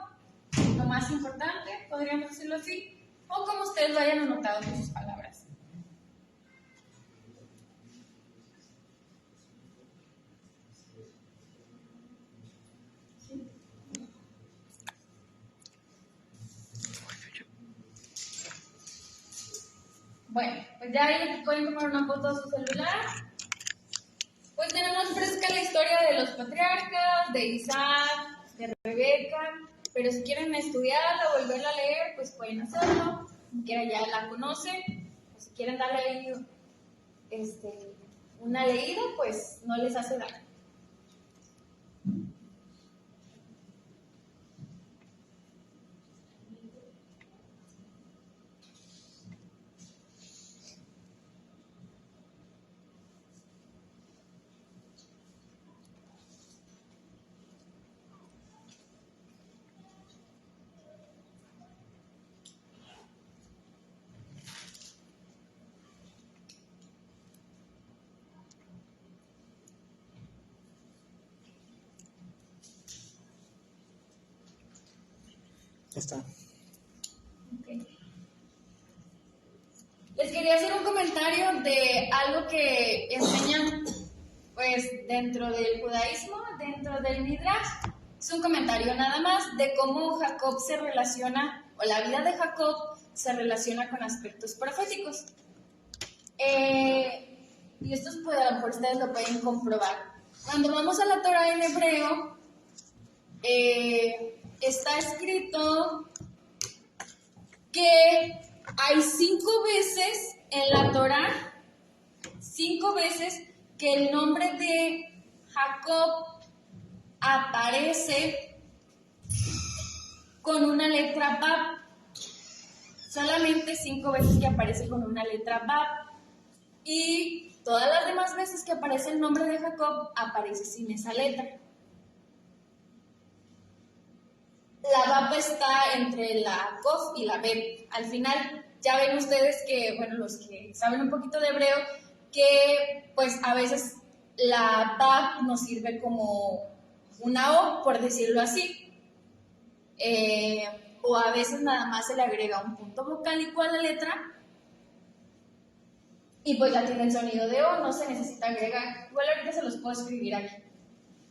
lo más importante, podríamos decirlo así, o como ustedes lo hayan anotado en sus palabras. Bueno, pues ya ahí pueden tomar una foto de su celular. Pues tenemos fresca la historia de los patriarcas, de Isaac, de Rebeca, pero si quieren estudiarla o volverla a leer, pues pueden hacerlo. Si quieren ya la conocen, o si quieren darle ahí una leída, pues no les hace daño. Ya está. Okay. Les quería hacer un comentario de algo que enseñan pues dentro del judaísmo, dentro del Midrash. Es un comentario nada más de cómo Jacob se relaciona, o la vida de Jacob se relaciona con aspectos proféticos. Y estos pues a lo mejor ustedes lo pueden comprobar. Cuando vamos a la Torah en hebreo, está escrito que hay 5 veces en la Torah, 5 veces que el nombre de Jacob aparece con una letra Bab. Solamente 5 veces que aparece con una letra Bab. Y todas las demás veces que aparece el nombre de Jacob, aparece sin esa letra. La Bab está entre la Kof y la Bet. Al final, ya ven ustedes que, bueno, los que saben un poquito de hebreo, que pues a veces la Bab nos sirve como una O, por decirlo así. O a veces nada más se le agrega un punto vocálico a la letra y pues ya tiene el sonido de O, no se necesita agregar. Igual ahorita se los puedo escribir aquí.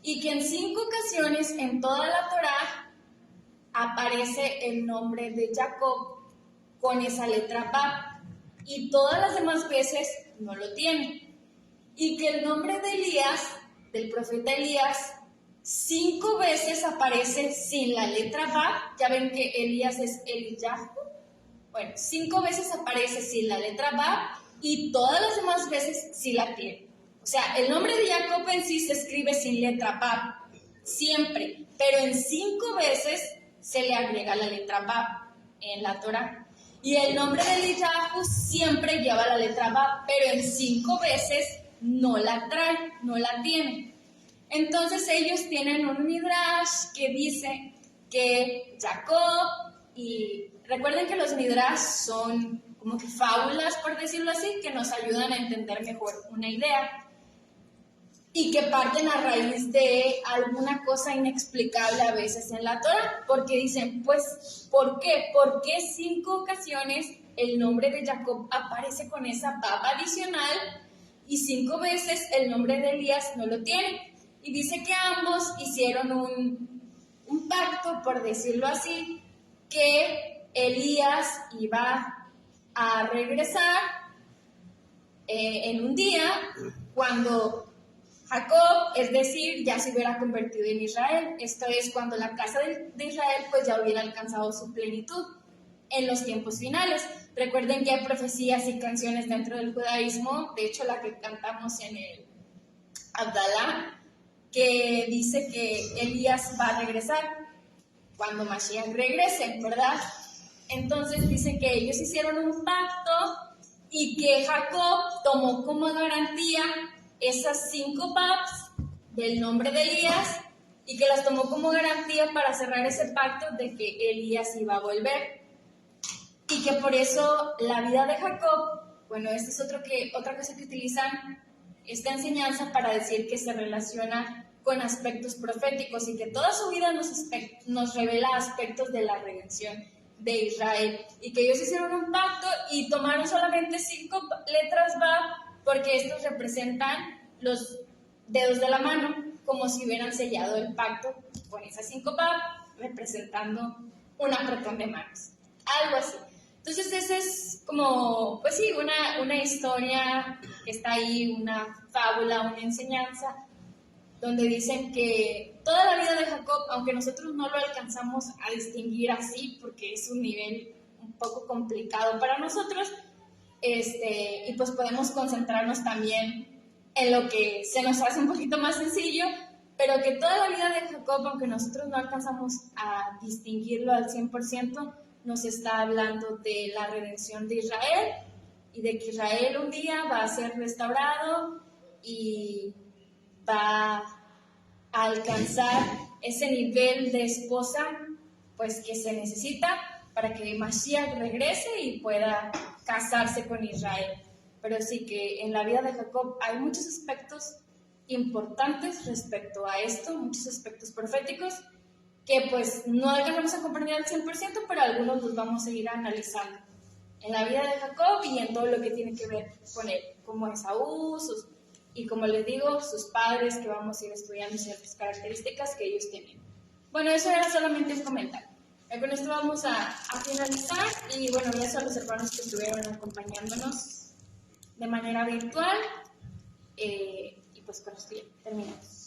Y que en 5 ocasiones en toda la Torá aparece el nombre de Jacob con esa letra Bab y todas las demás veces no lo tiene. Y que el nombre de Elías, del profeta Elías, 5 veces aparece sin la letra Bab. Ya ven que Elías es Eliyahu. Bueno, 5 veces aparece sin la letra Bab y todas las demás veces sí la tiene. O sea, el nombre de Jacob en sí se escribe sin letra Bab, siempre, pero en 5 veces se le agrega la letra Bab en la Torah. Y el nombre de Eliyahu siempre lleva la letra Bab, pero en 5 veces no la trae, no la tiene. Entonces ellos tienen un midrash que dice que Jacob, y recuerden que los midrash son como que fábulas, por decirlo así, que nos ayudan a entender mejor una idea y que parten a raíz de alguna cosa inexplicable a veces en la Torah, porque dicen, pues, ¿por qué? ¿Por qué 5 ocasiones el nombre de Jacob aparece con esa Bab adicional y 5 veces el nombre de Elías no lo tiene? Y dice que ambos hicieron un pacto, por decirlo así, que Elías iba a regresar en un día cuando Jacob, es decir, ya se hubiera convertido en Israel. Esto es cuando la casa de Israel pues ya hubiera alcanzado su plenitud en los tiempos finales. Recuerden que hay profecías y canciones dentro del judaísmo, de hecho la que cantamos en el Abdalá, que dice que Elías va a regresar cuando Mashiach regrese, ¿verdad? Entonces dice que ellos hicieron un pacto y que Jacob tomó como garantía esas 5 Babs del nombre de Elías y que las tomó como garantía para cerrar ese pacto de que Elías iba a volver. Y que por eso la vida de Jacob, bueno, esta es otra cosa que utilizan esta enseñanza para decir que se relaciona con aspectos proféticos y que toda su vida nos revela aspectos de la redención de Israel y que ellos hicieron un pacto y tomaron solamente 5 letras Bab porque estos representan los dedos de la mano como si hubieran sellado el pacto con esas 5 Bab representando un apretón de manos, algo así. Entonces esa es como, pues sí, una historia que está ahí, una fábula, una enseñanza donde dicen que toda la vida de Jacob, aunque nosotros no lo alcanzamos a distinguir así, porque es un nivel un poco complicado para nosotros, y pues podemos concentrarnos también en lo que se nos hace un poquito más sencillo, pero que toda la vida de Jacob, aunque nosotros no alcanzamos a distinguirlo al 100%, nos está hablando de la redención de Israel y de que Israel un día va a ser restaurado y va a alcanzar ese nivel de esposa pues que se necesita para que Mashiach regrese y pueda casarse con Israel. Pero sí que en la vida de Jacob hay muchos aspectos importantes respecto a esto, muchos aspectos proféticos que pues no alcanzamos a comprender al 100%, pero algunos los vamos a ir analizando en la vida de Jacob y en todo lo que tiene que ver con él, como Esaú, y como les digo, sus padres, que vamos a ir estudiando ciertas características que ellos tenían. Bueno, eso era solamente un comentario. Con esto vamos a finalizar y bueno, gracias a los hermanos que estuvieron acompañándonos de manera virtual y pues con esto ya terminamos.